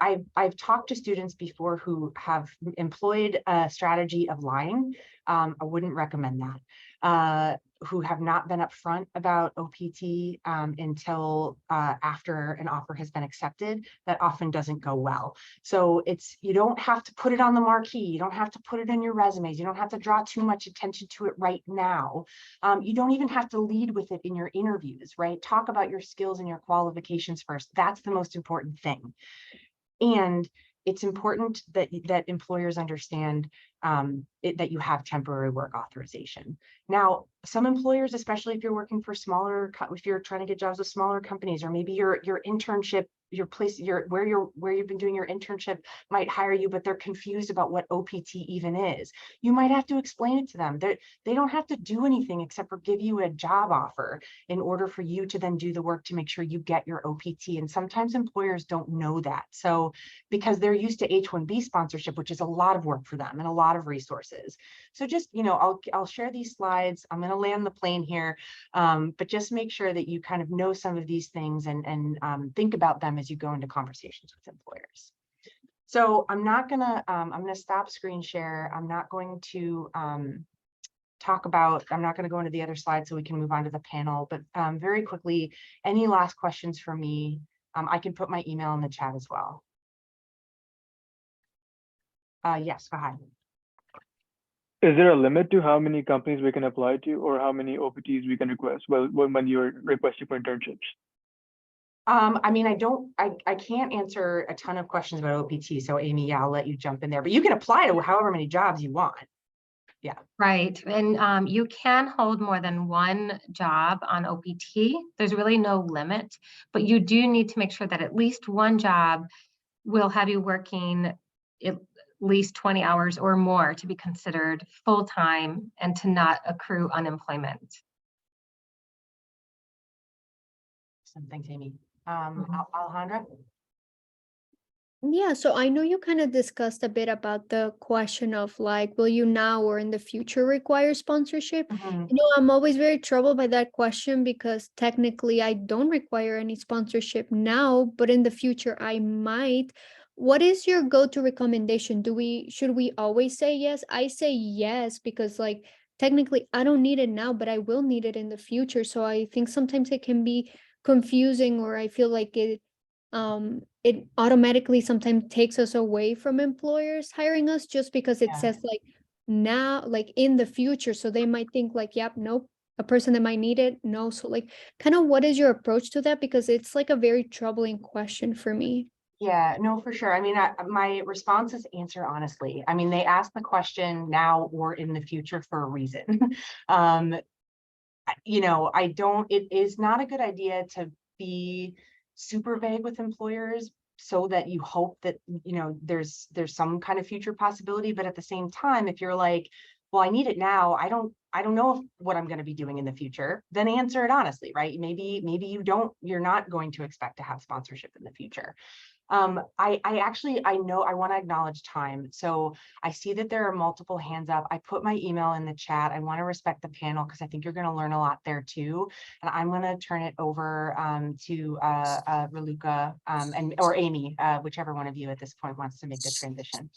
I've talked to students before who have employed a strategy of lying. I wouldn't recommend that. Who have not been upfront about OPT until after an offer has been accepted. That often doesn't go well. So you don't have to put it on the marquee. You don't have to put it in your resumes. You don't have to draw too much attention to it right now. You don't even have to lead with it in your interviews, right? Talk about your skills and your qualifications first. That's the most important thing. And it's important that employers understand that you have temporary work authorization. Now, some employers, especially if you're working for if you're trying to get jobs with smaller companies, or maybe your internship, your place, where you've been doing your internship might hire you, but they're confused about what OPT even is. You might have to explain it to them. They don't have to do anything except for give you a job offer in order for you to then do the work to make sure you get your OPT. And sometimes employers don't know that. So because they're used to H-1B sponsorship, which is a lot of work for them and a lot of resources. So just, I'll share these slides. I'm going to land the plane here, but just make sure that you kind of know some of these things and think about them as you go into conversations with employers. So I'm going to stop screen share. I'm not going to I'm not going to go into the other slide so we can move on to the panel, but very quickly, any last questions for me? I can put my email in the chat as well. Yes, go ahead. Is there a limit to how many companies we can apply to, or how many OPTs we can request when you're requesting for internships? I mean, I can't answer a ton of questions about OPT. So Amy, yeah, I'll let you jump in there, but you can apply to however many jobs you want. Yeah. Right. And you can hold more than one job on OPT. There's really no limit, but you do need to make sure that at least one job will have you working at least 20 hours or more to be considered full-time and to not accrue unemployment. Thanks, Amy. Alejandra? Yeah, so I know you kind of discussed a bit about the question of will you now or in the future require sponsorship? Mm-hmm. I'm always very troubled by that question because technically I don't require any sponsorship now, but in the future I might. what is your go-to recommendation? Should we always say yes? I say yes because like technically I don't need it now, but I will need it in the future. So I think sometimes it can be confusing, or I feel like it automatically sometimes takes us away from employers hiring us just because it Yeah. says like now, like in the future. So they might think like, yep, nope, a person that might need it. No. So like kind of what is your approach to that? Because it's like a very troubling question for me. Yeah, no, for sure. I mean, my response is answer honestly. I mean, they ask the question now or in the future for a reason. Um, it is not a good idea to be super vague with employers so that you hope that, there's some kind of future possibility. But at the same time, if you're like, well, I need it now, I don't know what I'm going to be doing in the future, then answer it honestly, right? Maybe you're not going to expect to have sponsorship in the future. I know I want to acknowledge time. So I see that there are multiple hands up. I put my email in the chat. I want to respect the panel because I think you're going to learn a lot there too. And I'm going to turn it over to Raluca or Amy, whichever one of you at this point wants to make the transition.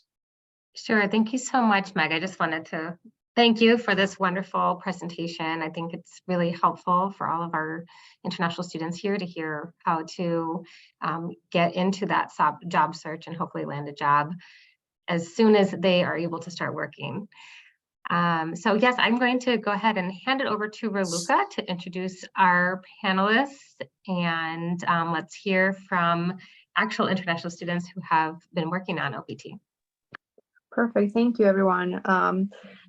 Sure. Thank you so much, Meg. I just wanted to thank you for this wonderful presentation. I think it's really helpful for all of our international students here to hear how to get into that job search and hopefully land a job as soon as they are able to start working. So yes, I'm going to go ahead and hand it over to Raluca to introduce our panelists, and let's hear from actual international students who have been working on OPT. Perfect. Thank you, everyone.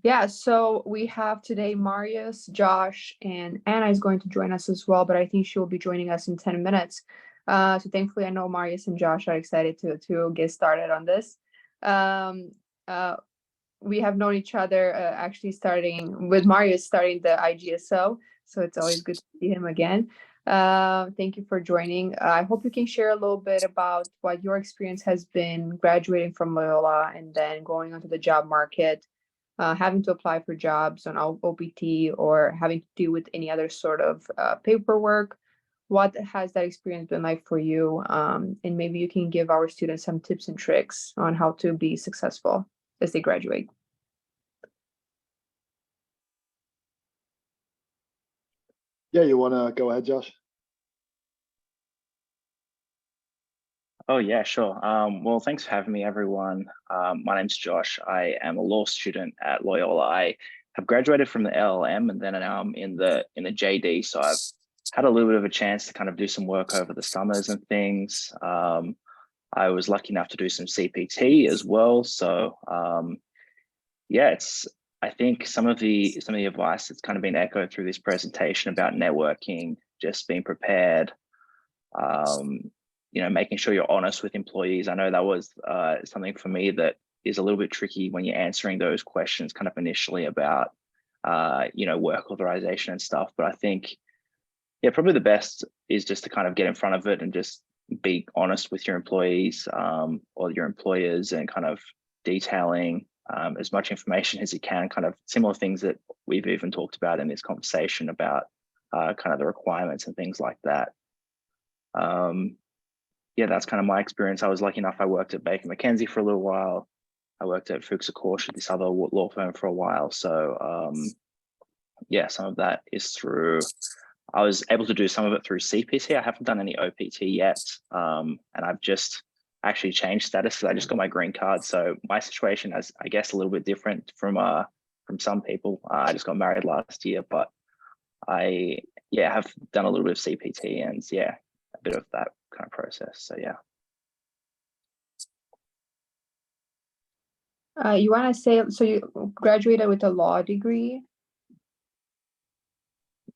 Yeah, so we have today Marius, Josh, and Anna is going to join us as well, but I think she will be joining us in 10 minutes. So thankfully, I know Marius and Josh are excited to get started on this. We have known each other actually starting with Marius starting the IGSO, so it's always good to see him again. Thank you for joining. I hope you can share a little bit about what your experience has been graduating from Loyola and then going onto the job market, having to apply for jobs on OPT or having to deal with any other sort of paperwork. What has that experience been like for you? And maybe you can give our students some tips and tricks on how to be successful as they graduate. Yeah, you want to go ahead, Josh? Oh, yeah, sure. Well, thanks for having me, everyone. My name's Josh. I am a law student at Loyola. I have graduated from the LLM and then now I'm in the JD. So I've had a little bit of a chance to kind of do some work over the summers and things. I was lucky enough to do some CPT as well. So yeah, I think some of the advice that's kind of been echoed through this presentation about networking, just being prepared, making sure you're honest with employees. I know that was something for me that is a little bit tricky when you're answering those questions kind of initially about, work authorization and stuff. But I think, yeah, probably the best is just to kind of get in front of it and just be honest with your employees or your employers and kind of detailing as much information as you can, kind of similar things that we've even talked about in this conversation about kind of the requirements and things like that. Yeah, that's kind of my experience. I was lucky enough, I worked at Baker McKenzie for a little while. I worked at Fuchs Korsch, this other law firm, for a while. So yeah, some of that is through, I was able to do some of it through CPT. I haven't done any OPT yet. And I've just actually changed status because I just got my green card. So my situation is, I guess, a little bit different from some people. I just got married last year, but I have done a little bit of CPT and yeah, a bit of that kind of process. So yeah. You want to say, so you graduated with a law degree?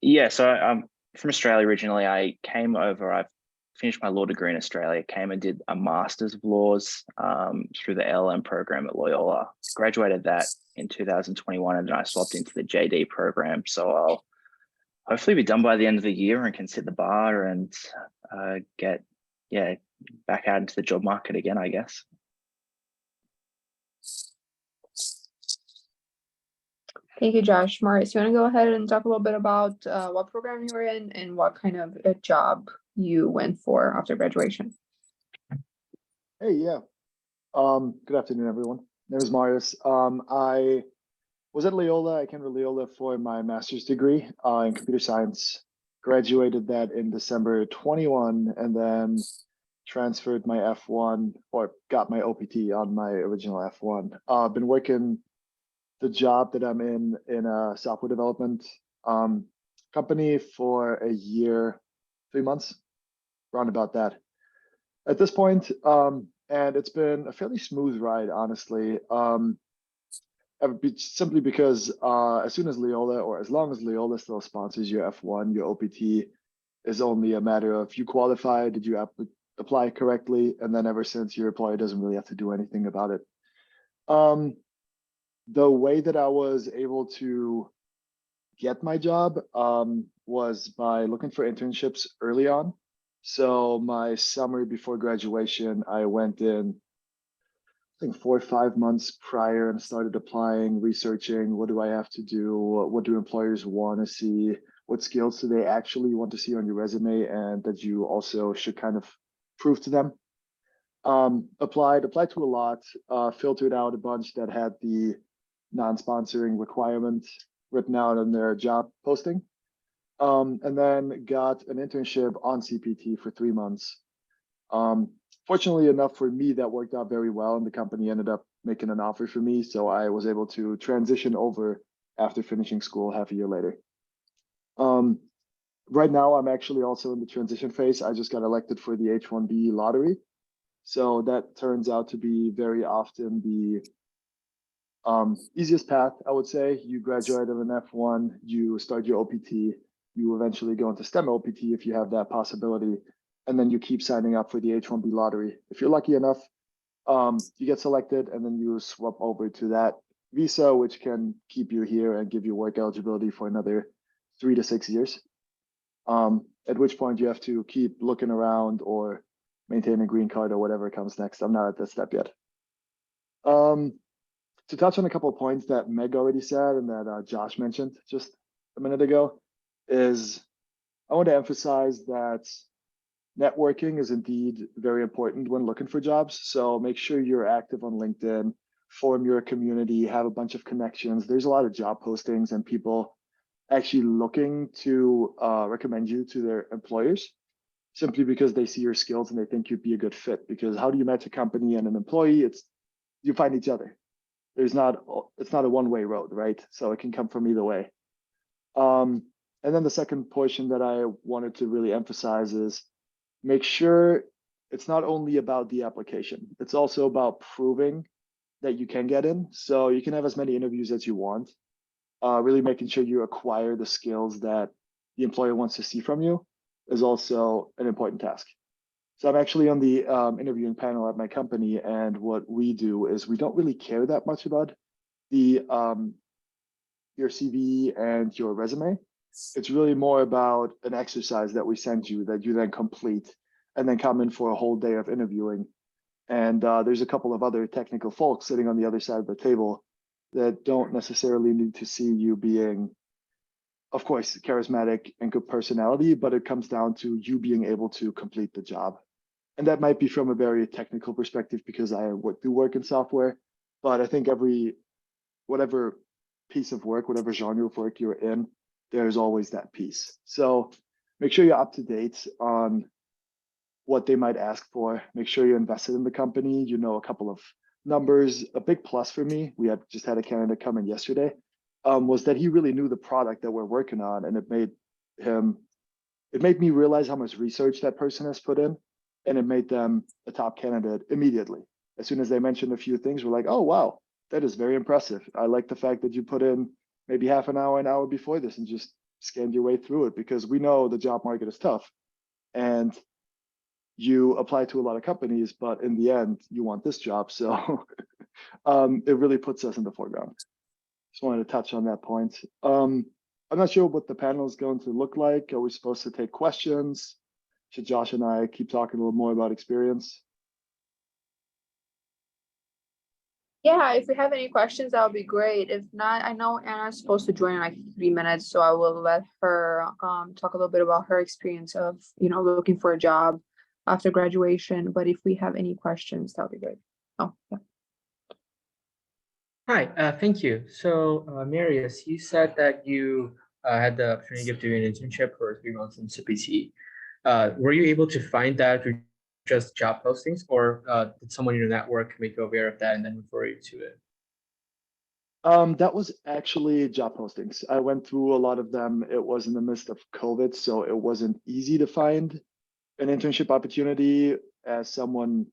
Yeah, so I'm from Australia originally. I came over, I've finished my law degree in Australia, came and did a Master's of Laws through the LLM program at Loyola. Graduated that in 2021 and then I swapped into the JD program. So I'll hopefully be done by the end of the year and can sit the bar and get back out into the job market again, I guess. Thank you, Josh. Marius, you want to go ahead and talk a little bit about what program you were in and what kind of a job you went for after graduation? Hey, yeah. Good afternoon, everyone. My name is Marius. I was at Loyola. I came to Loyola for my master's degree in computer science. Graduated that in December 21, and then transferred my F1 or got my OPT on my original F1. I've been working the job that I'm in a software development company for a year, 3 months, around about that. At this point, and it's been a fairly smooth ride, honestly. Simply because as soon as Loyola, or as long as Loyola still sponsors your F1, your OPT is only a matter of you qualify, did you apply correctly, and then ever since your employer doesn't really have to do anything about it. The way that I was able to get my job was by looking for internships early on. So my summer before graduation, I went in, I think 4 or 5 months prior, and started applying, researching, what do I have to do? What do employers want to see? What skills do they actually want to see on your resume, and that you also should kind of prove to them? Applied to a lot, filtered out a bunch that had the non-sponsoring requirement written out on their job posting. And then got an internship on CPT for 3 months. Fortunately enough for me, that worked out very well, and the company ended up making an offer for me. So I was able to transition over after finishing school half a year later. Right now, I'm actually also in the transition phase. I just got elected for the H-1B lottery. So that turns out to be very often the easiest path, I would say. You graduate of an F1, you start your OPT, you eventually go into STEM OPT if you have that possibility, and then you keep signing up for the H-1B lottery. If you're lucky enough, you get selected, and then you swap over to that visa, which can keep you here and give you work eligibility for another 3 to 6 years. At which point you have to keep looking around or maintain a green card or whatever comes next. I'm not at that step yet. To touch on a couple of points that Meg already said and that Josh mentioned just a minute ago, is I want to emphasize that networking is indeed very important when looking for jobs. So make sure you're active on LinkedIn, form your community, have a bunch of connections. There's a lot of job postings and people actually looking to recommend you to their employers simply because they see your skills and they think you'd be a good fit. Because how do you match a company and an employee? It's you find each other. It's not a one-way road, right? So it can come from either way. And then the second portion that I wanted to really emphasize is make sure it's not only about the application. It's also about proving that you can get in. So you can have as many interviews as you want, really making sure you acquire the skills that the employer wants to see from you is also an important task. So I'm actually on the interviewing panel at my company, and what we do is we don't really care that much about the your CV and your resume. It's really more about an exercise that we send you that you then complete and then come in for a whole day of interviewing. And there's a couple of other technical folks sitting on the other side of the table that don't necessarily need to see you being, of course, charismatic and good personality, but it comes down to you being able to complete the job. And that might be from a very technical perspective because I do work in software, but I think whatever piece of work, whatever genre of work you're in, there's always that piece. So make sure you're up to date on what they might ask for. Make sure you're invested in the company. You know a couple of numbers. A big plus for me, we had just had a candidate come in yesterday, was that he really knew the product that we're working on, and it made me realize how much research that person has put in. And it made them a top candidate immediately. As soon as they mentioned a few things, we're like, oh, wow, that is very impressive. I like the fact that you put in maybe half an hour before this and just scanned your way through it, because we know the job market is tough. And you apply to a lot of companies, but in the end, you want this job. So it really puts us in the foreground. Just wanted to touch on that point. I'm not sure what the panel is going to look like. Are we supposed to take questions? Should Josh and I keep talking a little more about experience? Yeah, if we have any questions, that would be great. If not, I know Anna's supposed to join in like 3 minutes, so I will let her talk a little bit about her experience of, looking for a job after graduation. But if we have any questions, that would be great. Oh, yeah. Hi, thank you. So, Marius, you said that you had the opportunity of doing an internship for 3 months in CPT. Were you able to find that through just job postings, or did someone in your network make you aware of that and then refer you to it? That was actually job postings. I went through a lot of them. It was in the midst of COVID, so it wasn't easy to find an internship opportunity as someone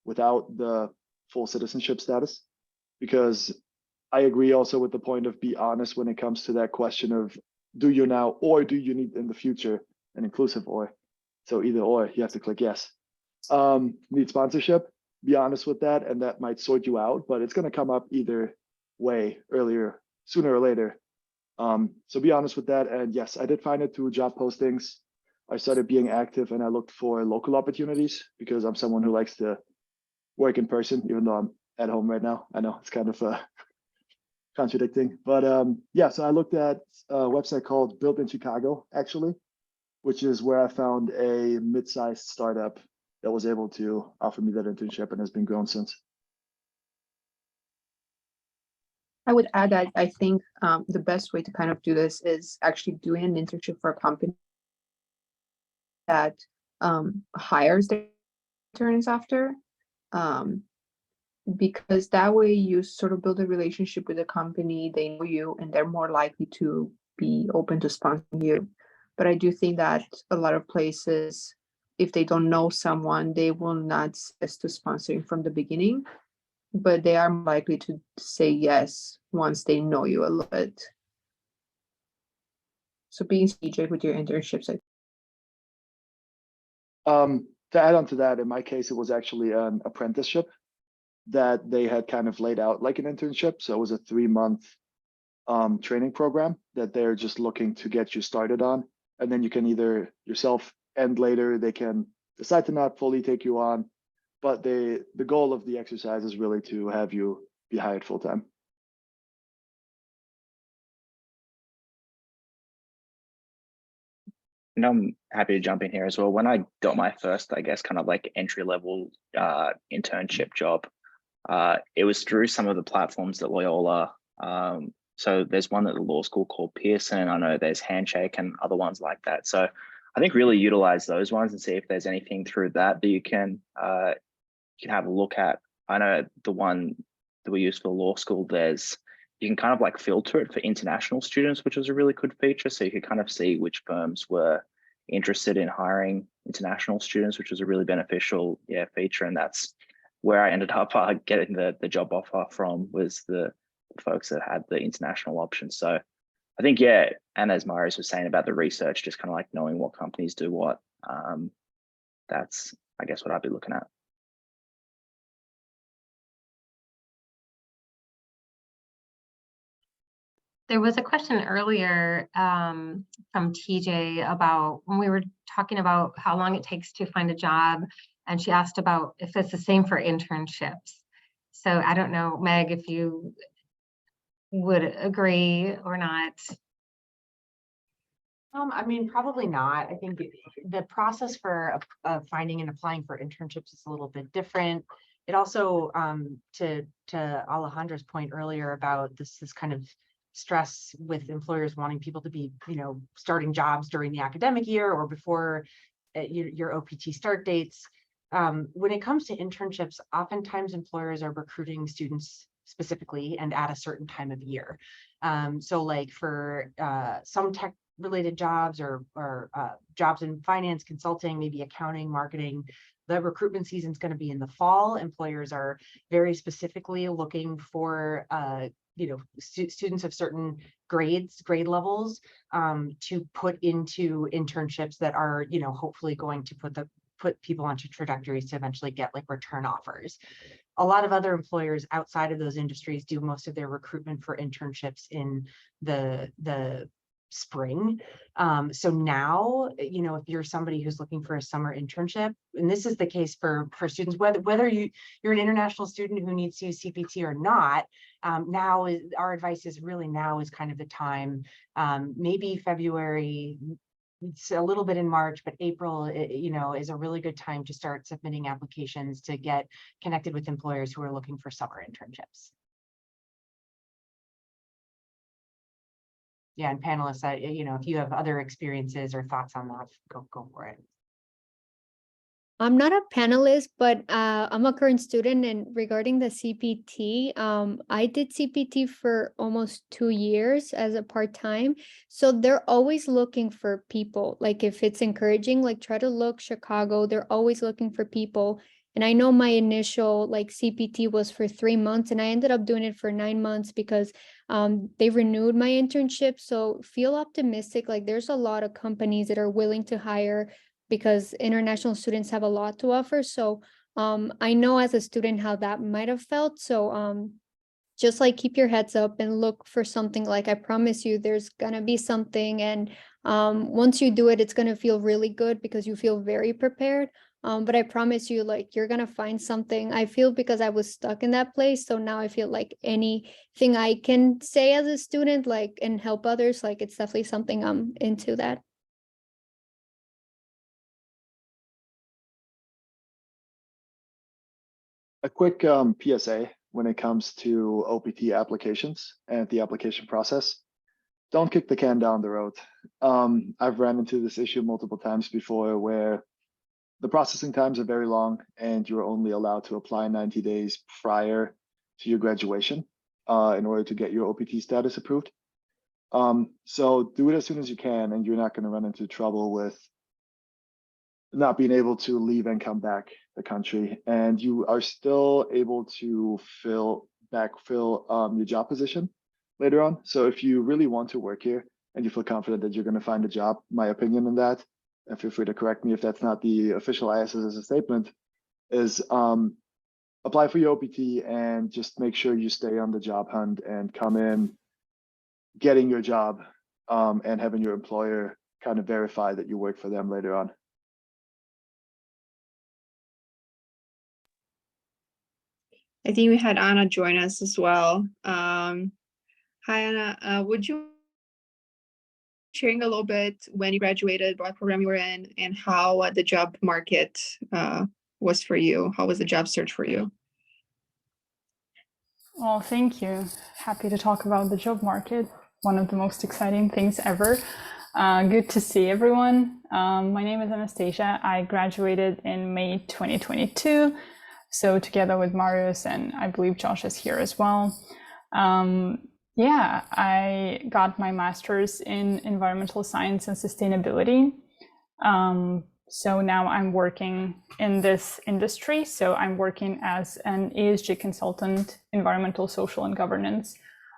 without the full citizenship status, because I agree also with the point of be honest when it comes to that question of do you now or do you need in the future an inclusive or. So either or, you have to click yes. Need sponsorship, be honest with that, and that might sort you out, but it's going to come up either way earlier, sooner or later. So be honest with that. And yes, I did find it through job postings. I started being active and I looked for local opportunities because I'm someone who likes to work in person, even though I'm at home right now. I know it's kind of contradicting, but yeah, so I looked at a website called Built in Chicago, actually, which is where I found a mid-sized startup that was able to offer me that internship and has been grown since. I would add that I think the best way to kind of do this is actually doing an internship for a company that hires their interns after, because that way you sort of build a relationship with the company, they know you, and they're more likely to be open to sponsoring you. But I do think that a lot of places, if they don't know someone, they will not suggest to sponsoring from the beginning, but they are likely to say yes once they know you a little bit. So being strategic with your internships. To add on to that, in my case, it was actually an apprenticeship that they had kind of laid out like an internship. So it was a 3-month training program that they're just looking to get you started on. And then you can either yourself and later they can decide to not fully take you on. But the goal of the exercise is really to have you be hired full time. And I'm happy to jump in here as well. When I got my first, I guess, kind of like entry level internship job, it was through some of the platforms at Loyola. So there's one at the law school called Pearson. I know there's Handshake and other ones like that. So I think really utilize those ones and see if there's anything through that you can have a look at. I know the one that we use for law school, you can kind of like filter it for international students, which is a really good feature. So you could kind of see which firms were interested in hiring international students, which was a really beneficial feature. And that's where I ended up getting the job offer from, was the folks that had the international option. So I think, and as Marius was saying about the research, just kind of like knowing what companies do what, that's, I guess, what I'd be looking at. There was a question earlier from TJ about when we were talking about how long it takes to find a job, and she asked about if it's the same for internships. So I don't know, Meg, if you would agree or not. I mean, probably not. I think the process for finding and applying for internships is a little bit different. It also, to Alejandra's point earlier about this kind of stress with employers wanting people to be, starting jobs during the academic year or before your OPT start dates. When it comes to internships, oftentimes employers are recruiting students specifically and at a certain time of year. So like for some tech related jobs or jobs in finance, consulting, maybe accounting, marketing, the recruitment season is going to be in the fall. Employers are very specifically looking for students of certain grade levels to put into internships that are hopefully going to put people onto trajectories to eventually get like return offers. A lot of other employers outside of those industries do most of their recruitment for internships in the spring. So now, if you're somebody who's looking for a summer internship, and this is the case for students, whether you're an international student who needs to use CPT or not, our advice is really now is kind of the time, maybe February, it's a little bit in March, but April, you know, is a really good time to start submitting applications to get connected with employers who are looking for summer internships. Yeah, and panelists, you know, if you have other experiences or thoughts on that, go for it. I'm not a panelist, but I'm a current student. And regarding the CPT, I did CPT for almost 2 years as a part-time. So they're always looking for people. Like if it's encouraging, like try to look Chicago, they're always looking for people. And I know my initial like CPT was for 3 months, and I ended up doing it for 9 months because they renewed my internship. So feel optimistic. Like there's a lot of companies that are willing to hire because international students have a lot to offer. So I know as a student how that might have felt. So just like keep your heads up and look for something. Like I promise you there's gonna be something, and once you do it, it's gonna feel really good because you feel very prepared. But I promise you, like you're gonna find something. I feel because I was stuck in that place, so now I feel like anything I can say as a student, like and help others, like it's definitely something I'm into that. A quick PSA when it comes to OPT applications and the application process. Don't kick the can down the road. I've ran into this issue multiple times before where the processing times are very long and you're only allowed to apply 90 days prior to your graduation in order to get your OPT status approved. So do it as soon as you can, and you're not going to run into trouble with not being able to leave and come back the country, and you are still able to backfill your job position later on. So if you really want to work here and you feel confident that you're going to find a job, my opinion on that, and feel free to correct me if that's not the official ISS's statement, is apply for your OPT and just make sure you stay on the job hunt and come in getting your job and having your employer kind of verify that you work for them later on. I think we had Anna join us as well. Hi, Anna. Would you sharing a little bit when you graduated, what program you were in, and how the job market was for you? How was the job search for you? Well, thank you. Happy to talk about the job market. One of the most exciting things ever. Good to see everyone. My name is Anastasia. I graduated in May 2022. So together with Marius, and I believe Josh is here as well. Yeah, I got my master's in environmental science and sustainability. So now I'm working in this industry. So I'm working as an ESG consultant, environmental, social, and governance.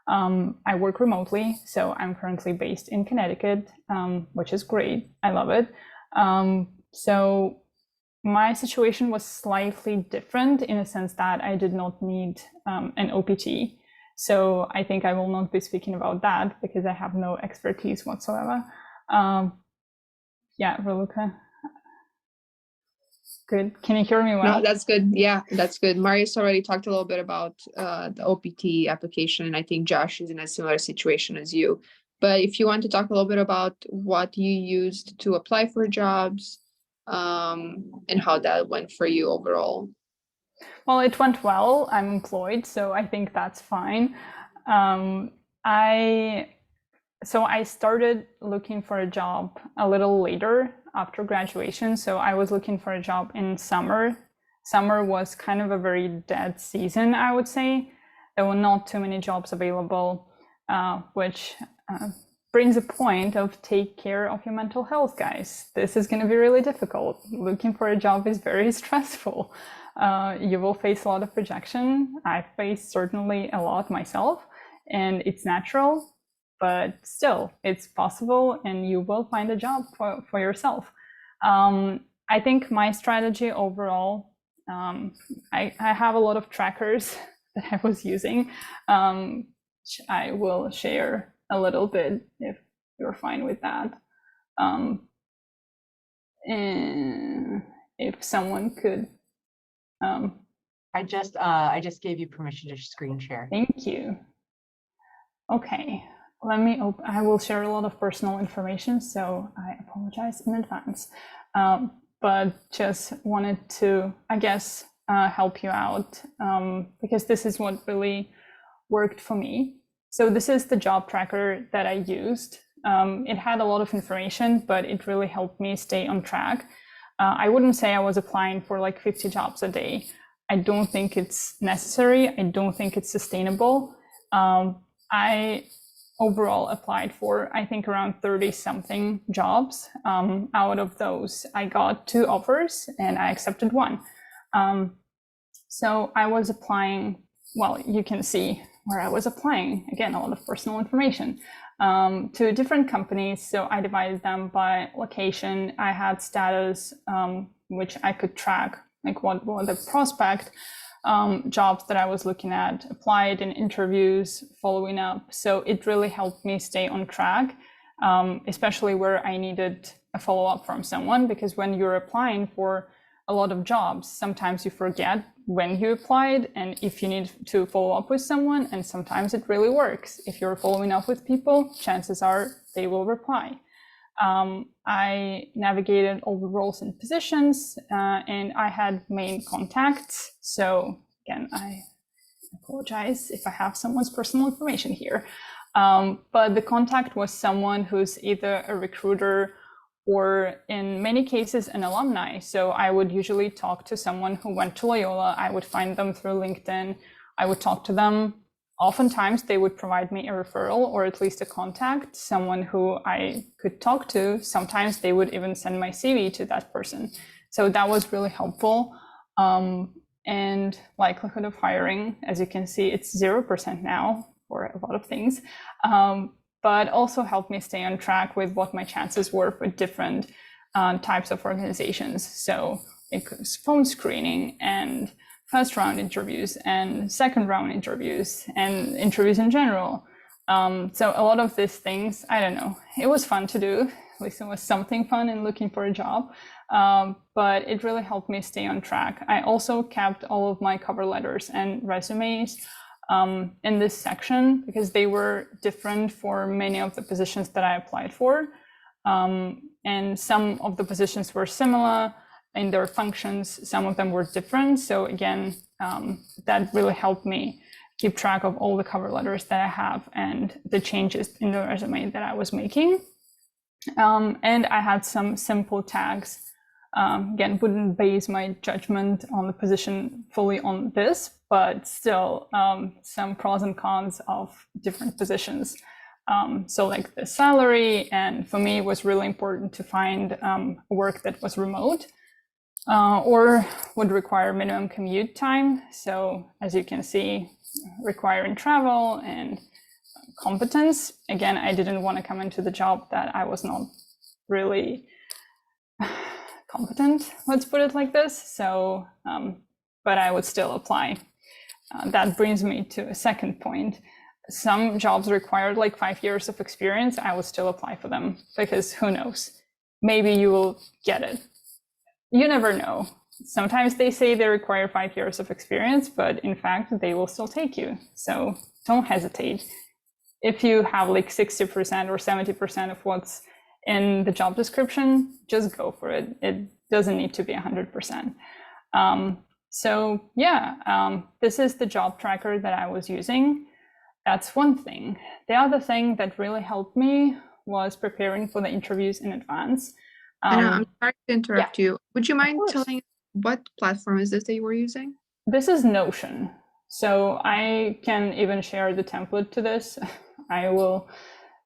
I work remotely. So I'm currently based in Connecticut, which is great. I love it. So my situation was slightly different in a sense that I did not need an OPT. So I think I will not be speaking about that because I have no expertise whatsoever. Yeah, Raluca. Good. Can you hear me well? No, that's good. Yeah, that's good. Marius already talked a little bit about the OPT application, and I think Josh is in a similar situation as you. But if you want to talk a little bit about what you used to apply for jobs, and how that went for you overall. Well, it went well. I'm employed, so I think that's fine. So I started looking for a job a little later after graduation. So I was looking for a job in summer. Summer was kind of a very dead season, I would say. There were not too many jobs available, which brings a point of take care of your mental health, guys. This is going to be really difficult. Looking for a job is very stressful. You will face a lot of rejection. I've faced certainly a lot myself, and it's natural, but still it's possible and you will find a job for yourself. I think my strategy overall, I have a lot of trackers that I was using, which I will share a little bit if you're fine with that. And if someone could. I just gave you permission to screen share. Thank you. Okay, I will share a lot of personal information, so I apologize in advance. But just wanted to, I guess, help you out because this is what really worked for me. So this is the job tracker that I used. It had a lot of information, but it really helped me stay on track. I wouldn't say I was applying for like 50 jobs a day. I don't think it's necessary. I don't think it's sustainable. I overall applied for, I think, around 30 something jobs. Out of those, I got 2 offers and I accepted 1. So I was applying, well, you can see where I was applying, again, a lot of personal information, to different companies. So I divided them by location. I had status, which I could track, like what were the prospect jobs that I was looking at, applied in interviews, following up. So it really helped me stay on track, especially where I needed a follow-up from someone, because when you're applying for a lot of jobs, sometimes you forget when you applied and if you need to follow up with someone, and sometimes it really works. If you're following up with people, chances are they will reply. I navigated all the roles and positions, and I had main contacts. So again, I apologize if I have someone's personal information here. But the contact was someone who's either a recruiter or in many cases an alumni. So I would usually talk to someone who went to Loyola. I would find them through LinkedIn. I would talk to them. Oftentimes they would provide me a referral or at least a contact, someone who I could talk to. Sometimes they would even send my CV to that person. So that was really helpful. And likelihood of hiring, as you can see, it's 0% now for a lot of things. But also helped me stay on track with what my chances were for different types of organizations. So it was phone screening and first round interviews and second round interviews and interviews in general. So a lot of these things, I don't know, it was fun to do. At least it was something fun in looking for a job, but it really helped me stay on track. I also kept all of my cover letters and resumes in this section because they were different for many of the positions that I applied for. And some of the positions were similar in their functions, some of them were different. So again, that really helped me keep track of all the cover letters that I have and the changes in the resume that I was making. And I had some simple tags. Again, wouldn't base my judgment on the position fully on this, but still some pros and cons of different positions. So like the salary, and for me, it was really important to find work that was remote or would require minimum commute time. So as you can see, requiring travel and competence. Again, I didn't want to come into the job that I was not really competent, let's put it like this. So, but I would still apply. That brings me to a second point. Some jobs required like 5 years of experience. I would still apply for them because who knows, maybe you will get it. You never know. Sometimes they say they require 5 years of experience, but in fact, they will still take you. So don't hesitate. If you have like 60% or 70% of what's in the job description, just go for it. It doesn't need to be 100%. So yeah, this is the job tracker that I was using. That's one thing. The other thing that really helped me was preparing for the interviews in advance. Anna, I'm sorry to interrupt you. Would you mind telling what platform is this that you were using? This is Notion. So I can even share the template to this. I will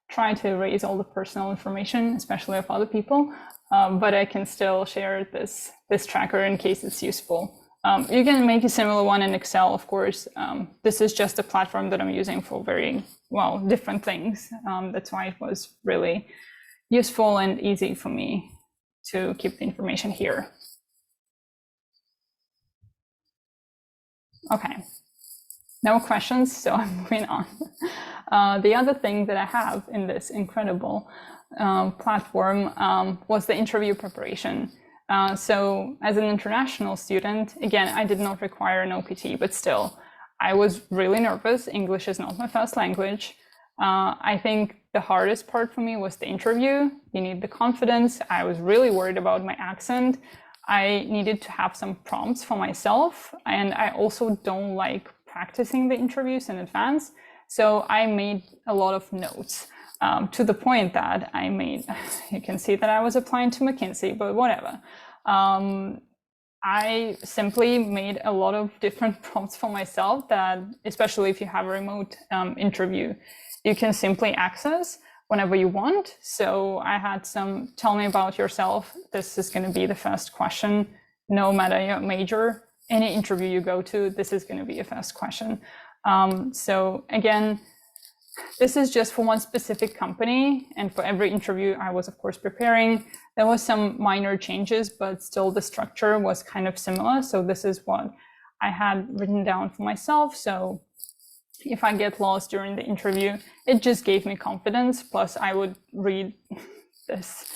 try to erase all the personal information, especially of other people, but I can still share this tracker in case it's useful. You can make a similar one in Excel, of course. This is just a platform that I'm using for very, well, different things. That's why it was really useful and easy for me to keep the information here. Okay, no questions, so I'm moving on. The other thing that I have in this incredible platform was the interview preparation. So as an international student, again, I did not require an OPT, but still, I was really nervous. English is not my first language. I think the hardest part for me was the interview. You need the confidence. I was really worried about my accent. I needed to have some prompts for myself. And I also don't like practicing the interviews in advance. So I made a lot of notes to the point that I made, you can see that I was applying to McKinsey, but whatever. I simply made a lot of different prompts for myself that, especially if you have a remote interview, you can simply access whenever you want. So I had some, tell me about yourself. This is going to be the first question, no matter your major, any interview you go to, this is going to be a first question. So again, this is just for one specific company, and for every interview I was of course preparing. There was some minor changes, but still the structure was kind of similar. So this is what I had written down for myself. So if I get lost during the interview, it just gave me confidence. Plus I would read this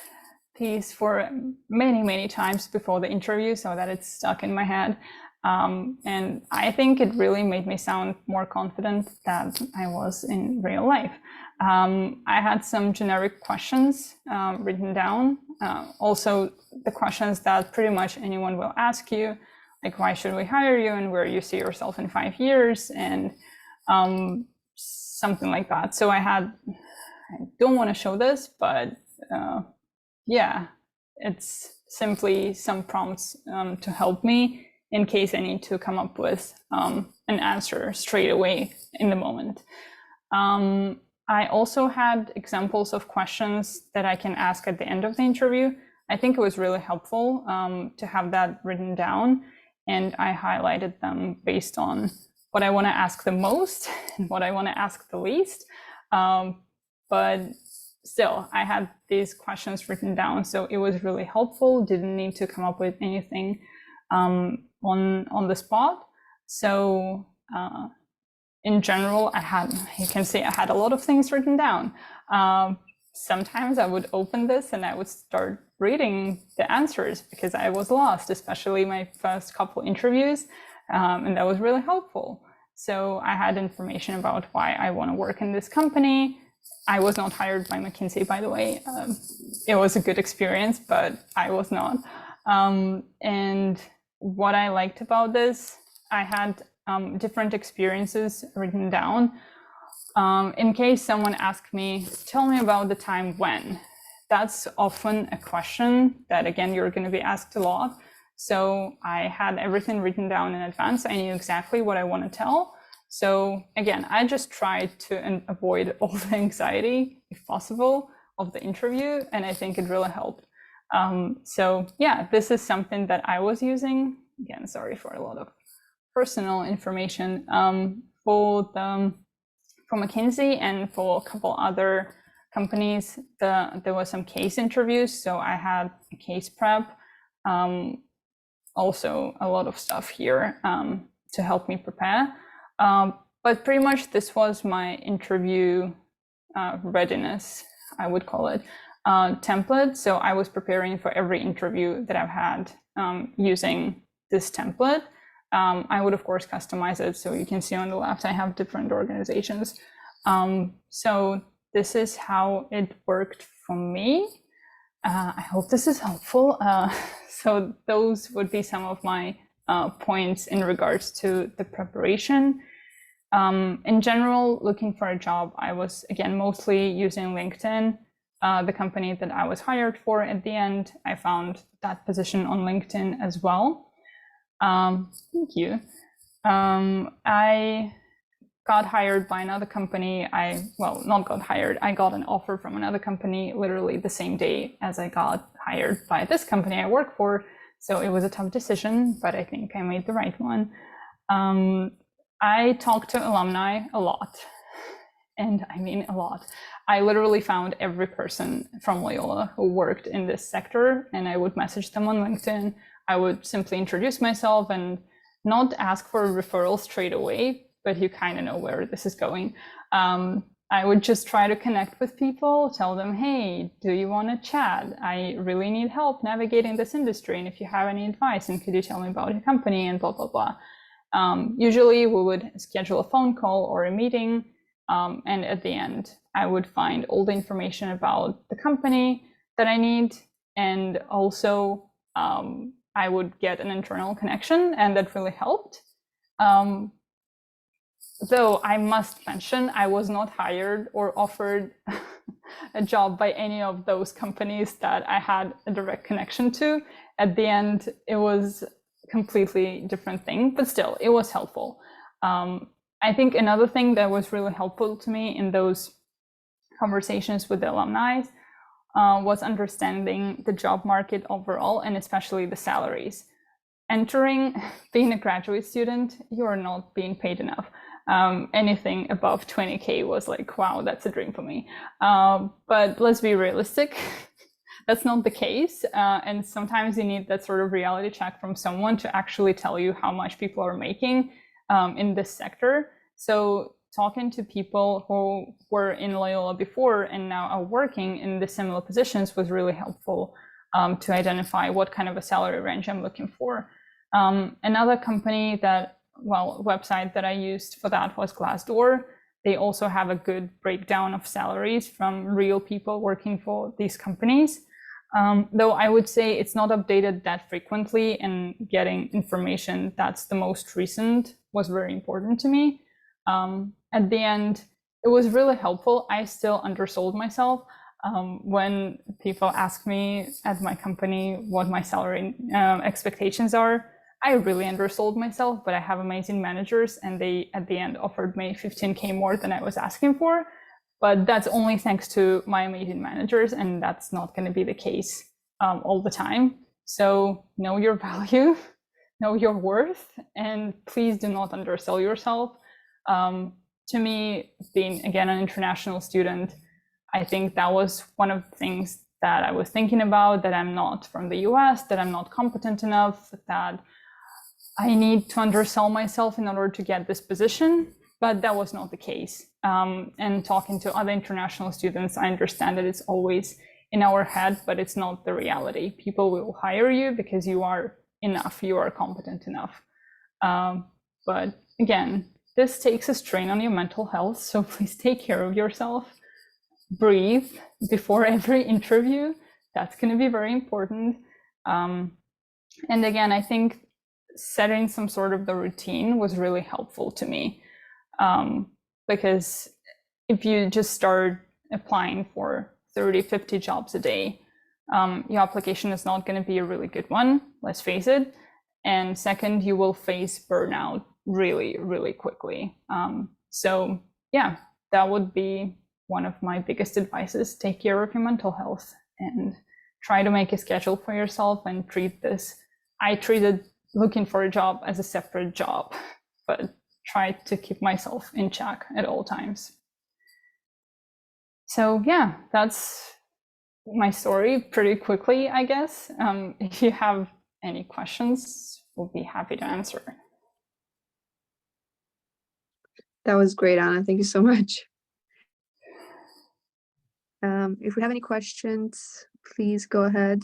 piece for many, many times before the interview so that it's stuck in my head. And I think it really made me sound more confident than I was in real life. I had some generic questions written down. Also the questions that pretty much anyone will ask you, like why should we hire you and where you see yourself in 5 years, and something like that. So I don't want to show this, but yeah, it's simply some prompts to help me in case I need to come up with an answer straight away in the moment. I also had examples of questions that I can ask at the end of the interview. I think it was really helpful to have that written down, and I highlighted them based on what I want to ask the most and what I want to ask the least. But still, I had these questions written down, so it was really helpful. Didn't need to come up with anything on the spot. So in general, you can see I had a lot of things written down. Sometimes I would open this and I would start reading the answers because I was lost, especially my first couple interviews, and that was really helpful. So I had information about why I want to work in this company. I was not hired by McKinsey, by the way. It was a good experience, but I was not. And what I liked about this, I had different experiences written down. In case someone asked me, tell me about the time when. That's often a question that, again, you're going to be asked a lot. So I had everything written down in advance. I knew exactly what I want to tell. So again, I just tried to avoid all the anxiety, if possible, of the interview. And I think it really helped. So yeah, this is something that I was using. Again, sorry for a lot of personal information for McKinsey and for a couple other companies. There were some case interviews, so I had a case prep. Also a lot of stuff here to help me prepare. But pretty much this was my interview readiness, I would call it, template. So I was preparing for every interview that I've had using this template. I would, of course, customize it. So you can see on the left, I have different organizations. So this is how it worked for me. I hope this is helpful. So those would be some of my points in regards to the preparation. In general, looking for a job, I was, again, mostly using LinkedIn. The company that I was hired for at the end, I found that position on LinkedIn as well. Thank you. I got hired by another company. Not got hired. I got an offer from another company literally the same day as I got hired by this company I work for. So it was a tough decision, but I think I made the right one. I talked to alumni a lot, and I mean a lot. I literally found every person from Loyola who worked in this sector, and I would message them on LinkedIn. I would simply introduce myself and not ask for a referral straight away, but you kind of know where this is going. I would just try to connect with people, tell them, hey, do you want to chat? I really need help navigating this industry. And if you have any advice, and could you tell me about your company and blah, blah, blah. Usually we would schedule a phone call or a meeting. And at the end, I would find all the information about the company that I need. And also, I would get an internal connection, and that really helped. Though I must mention, I was not hired or offered a job by any of those companies that I had a direct connection to. At the end, it was a completely different thing, but still, it was helpful. I think another thing that was really helpful to me in those conversations with the alumni was understanding the job market overall, and especially the salaries. Being a graduate student, you are not being paid enough. Anything above 20K was like, wow, that's a dream for me. But let's be realistic. That's not the case. And sometimes you need that sort of reality check from someone to actually tell you how much people are making in this sector. So talking to people who were in Loyola before and now are working in the similar positions was really helpful to identify what kind of a salary range I'm looking for. Another company website that I used for that was Glassdoor. They also have a good breakdown of salaries from real people working for these companies. Though I would say it's not updated that frequently, and getting information that's the most recent was very important to me. At the end, it was really helpful. I still undersold myself. When people ask me at my company what my salary expectations are, I really undersold myself, but I have amazing managers, and they at the end offered me 15K more than I was asking for. But that's only thanks to my amazing managers, and that's not going to be the case all the time. So know your value, know your worth, and please do not undersell yourself. To me, being again an international student, I think that was one of the things that I was thinking about, that I'm not from the US, that I'm not competent enough, that I need to undersell myself in order to get this position, but that was not the case. And talking to other international students, I understand that it's always in our head, but it's not the reality. People will hire you because you are enough, you are competent enough. But again, this takes a strain on your mental health, so please take care of yourself. Breathe before every interview. That's going to be very important. And again, I think setting some sort of the routine was really helpful to me, because if you just start applying for 30, 50 jobs a day, your application is not going to be a really good one, let's face it. And second, you will face burnout really, really quickly. So yeah, that would be one of my biggest advices. Take care of your mental health and try to make a schedule for yourself and treat this. I treated looking for a job as a separate job, but try to keep myself in check at all times. So yeah, that's my story pretty quickly, I guess. If you have any questions, we'll be happy to answer. That was great, Anna. Thank you so much. If we have any questions, please go ahead.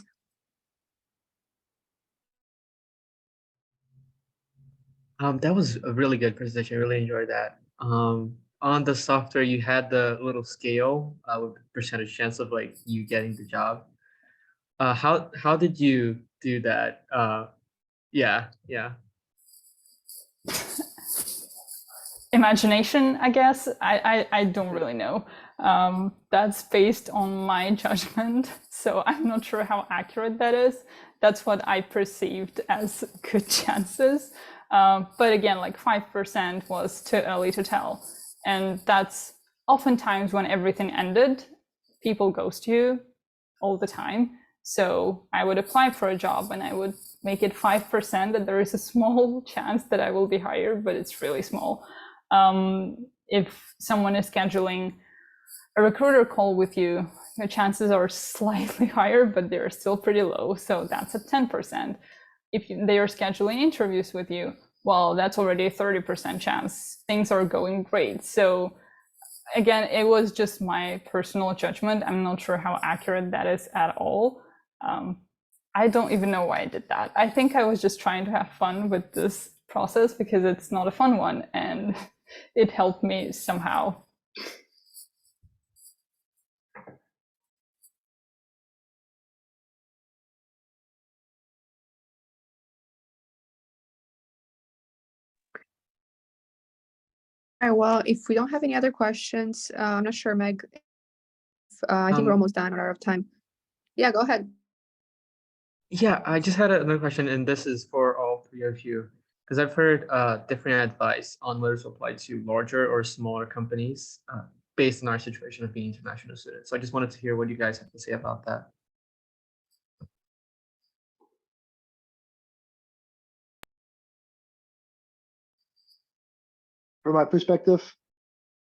That was a really good presentation. I really enjoyed that. On the software, you had the little scale with percentage chance of like you getting the job. How did you do that? Yeah. Imagination, I guess. I don't really know. That's based on my judgment, so I'm not sure how accurate that is. That's what I perceived as good chances. But again, like 5% was too early to tell. And that's oftentimes when everything ended, people ghost you all the time. So I would apply for a job and I would make it 5% that there is a small chance that I will be hired, but it's really small. If someone is scheduling a recruiter call with you, the chances are slightly higher, but they're still pretty low. So that's a 10%. If they are scheduling interviews with you, well, that's already a 30% chance. Things are going great. So again, it was just my personal judgment. I'm not sure how accurate that is at all. I don't even know why I did that. I think I was just trying to have fun with this process because it's not a fun one, and it helped me somehow All right, well, if we don't have any other questions, I'm not sure, Meg. I think we're almost done. We're out of time. Yeah, go ahead. Yeah, I just had another question, and this is for all three of you, because I've heard different advice on whether to apply to larger or smaller companies based on our situation of being international students. So I just wanted to hear what you guys have to say about that. From my perspective,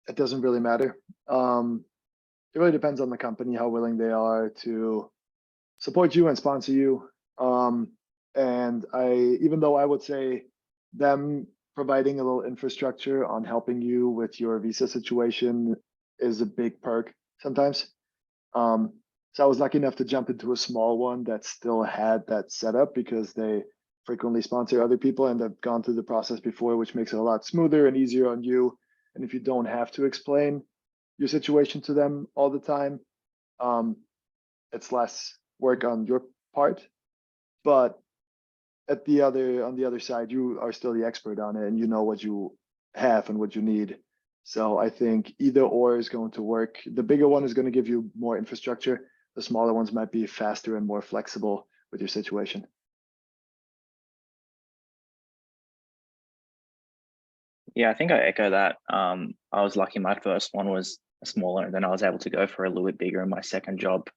it doesn't really matter. It really depends on the company, how willing they are to support you and sponsor you. And even though I would say them providing a little infrastructure on helping you with your visa situation is a big perk sometimes. So I was lucky enough to jump into a small one that still had that setup because they frequently sponsor other people and have gone through the process before, which makes it a lot smoother and easier on you. And if you don't have to explain your situation to them all the time, it's less work on your part. But on the other side, you are still the expert on it and you know what you have and what you need. So I think either or is going to work. The bigger one is going to give you more infrastructure. The smaller ones might be faster and more flexible with your situation. Yeah, I think I echo that. I was lucky my first one was smaller, and then I was able to go for a little bit bigger in my second job.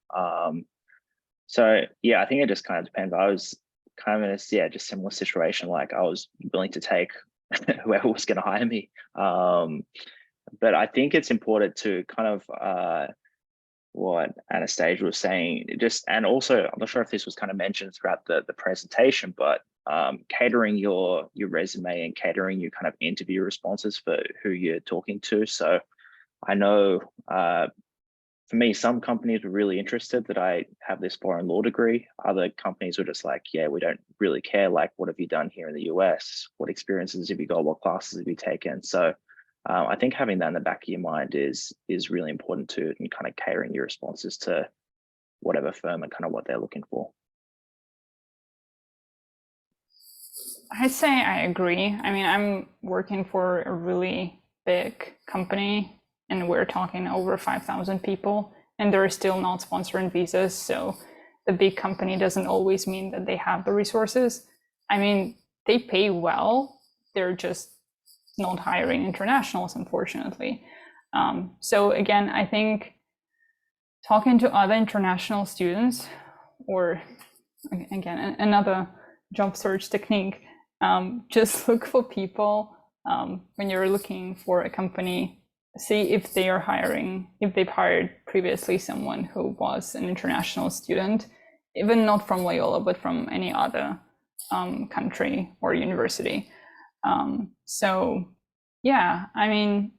So yeah, I think it just kind of depends. I was kind of in a just similar situation. Like I was willing to take whoever was going to hire me. But I think it's important to kind of what Anastasia was saying, and also I'm not sure if this was kind of mentioned throughout the presentation, but catering your resume and catering your kind of interview responses for who you're talking to. So I know for me, some companies were really interested that I have this foreign law degree. Other companies were just like, yeah, we don't really care. Like, what have you done here in the US? What experiences have you got? What classes have you taken? So I think having that in the back of your mind is really important too, and kind of catering your responses to whatever firm and kind of what they're looking for. I'd say I agree. I mean, I'm working for a really big company and we're talking over 5,000 people and they're still not sponsoring visas. So the big company doesn't always mean that they have the resources. I mean, they pay well, they're just not hiring internationals, unfortunately. So again, I think talking to other international students, or again, another job search technique, just look for people when you're looking for a company, see if they are hiring, if they've hired previously someone who was an international student, even not from Loyola, but from any other country or university. So yeah, I mean,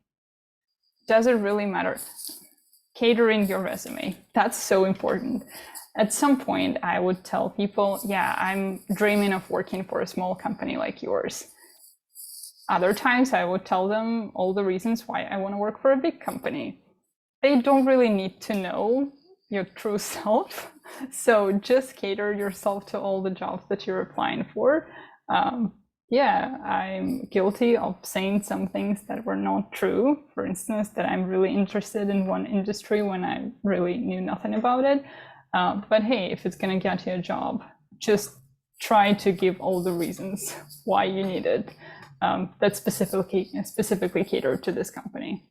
does it really matter? Catering your resume, that's so important. At some point, I would tell people, yeah, I'm dreaming of working for a small company like yours. Other times, I would tell them all the reasons why I want to work for a big company. They don't really need to know your true self. So just cater yourself to all the jobs that you're applying for. Yeah, I'm guilty of saying some things that were not true. For instance, that I'm really interested in one industry when I really knew nothing about it. But hey, if it's going to get you a job, just try to give all the reasons why you need it that specifically cater to this company.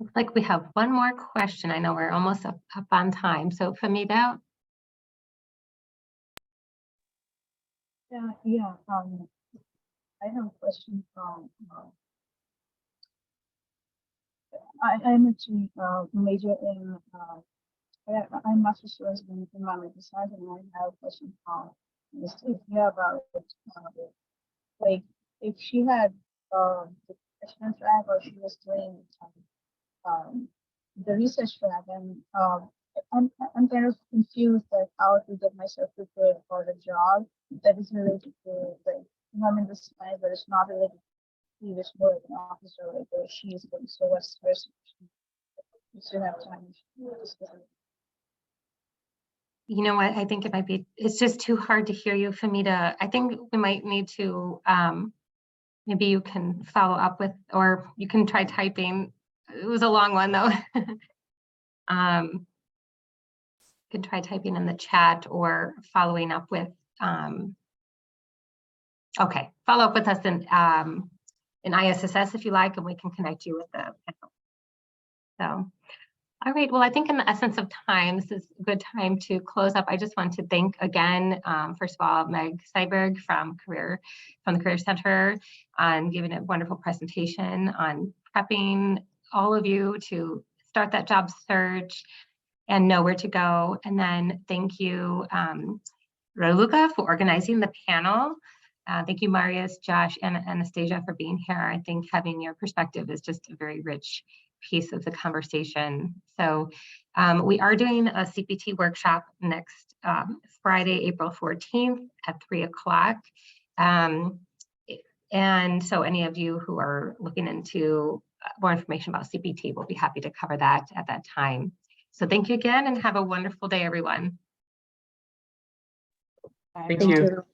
Looks like we have one more question. I know we're almost up on time. So Famida. Yeah. I have a question from. I'm actually major in. I'm master student in environmental science, and I have a question from Ms. Tia about like if she had the freshman track or she was doing the research track, and I'm kind of confused like how to get myself prepared for the job that is related to like I'm in this line, but it's not related to previous work, an officer, like, or she's going, so what's the first? You still have time to discuss it. You know what, I think it might be, it's just too hard to hear you, Famita. I think we might need to, maybe you can follow up with, or you can try typing. It was a long one though. You can try typing in the chat or following up with, okay, follow up with us in ISSS if you like, and we can connect you with the panel. So, all right, well, I think in the essence of time, this is a good time to close up. I just want to thank again, first of all, Meg Seiberg from the Career Center on giving a wonderful presentation on prepping all of you to start that job search and know where to go. And then thank you, Raluca, for organizing the panel. Thank you, Marius, Josh, and Anastasia for being here. I think having your perspective is just a very rich piece of the conversation. So we are doing a CPT workshop next Friday, April 14th at 3 o'clock. And so any of you who are looking into more information about CPT, we'll be happy to cover that at that time. So thank you again and have a wonderful day, everyone. Bye, Thank everyone. you. you.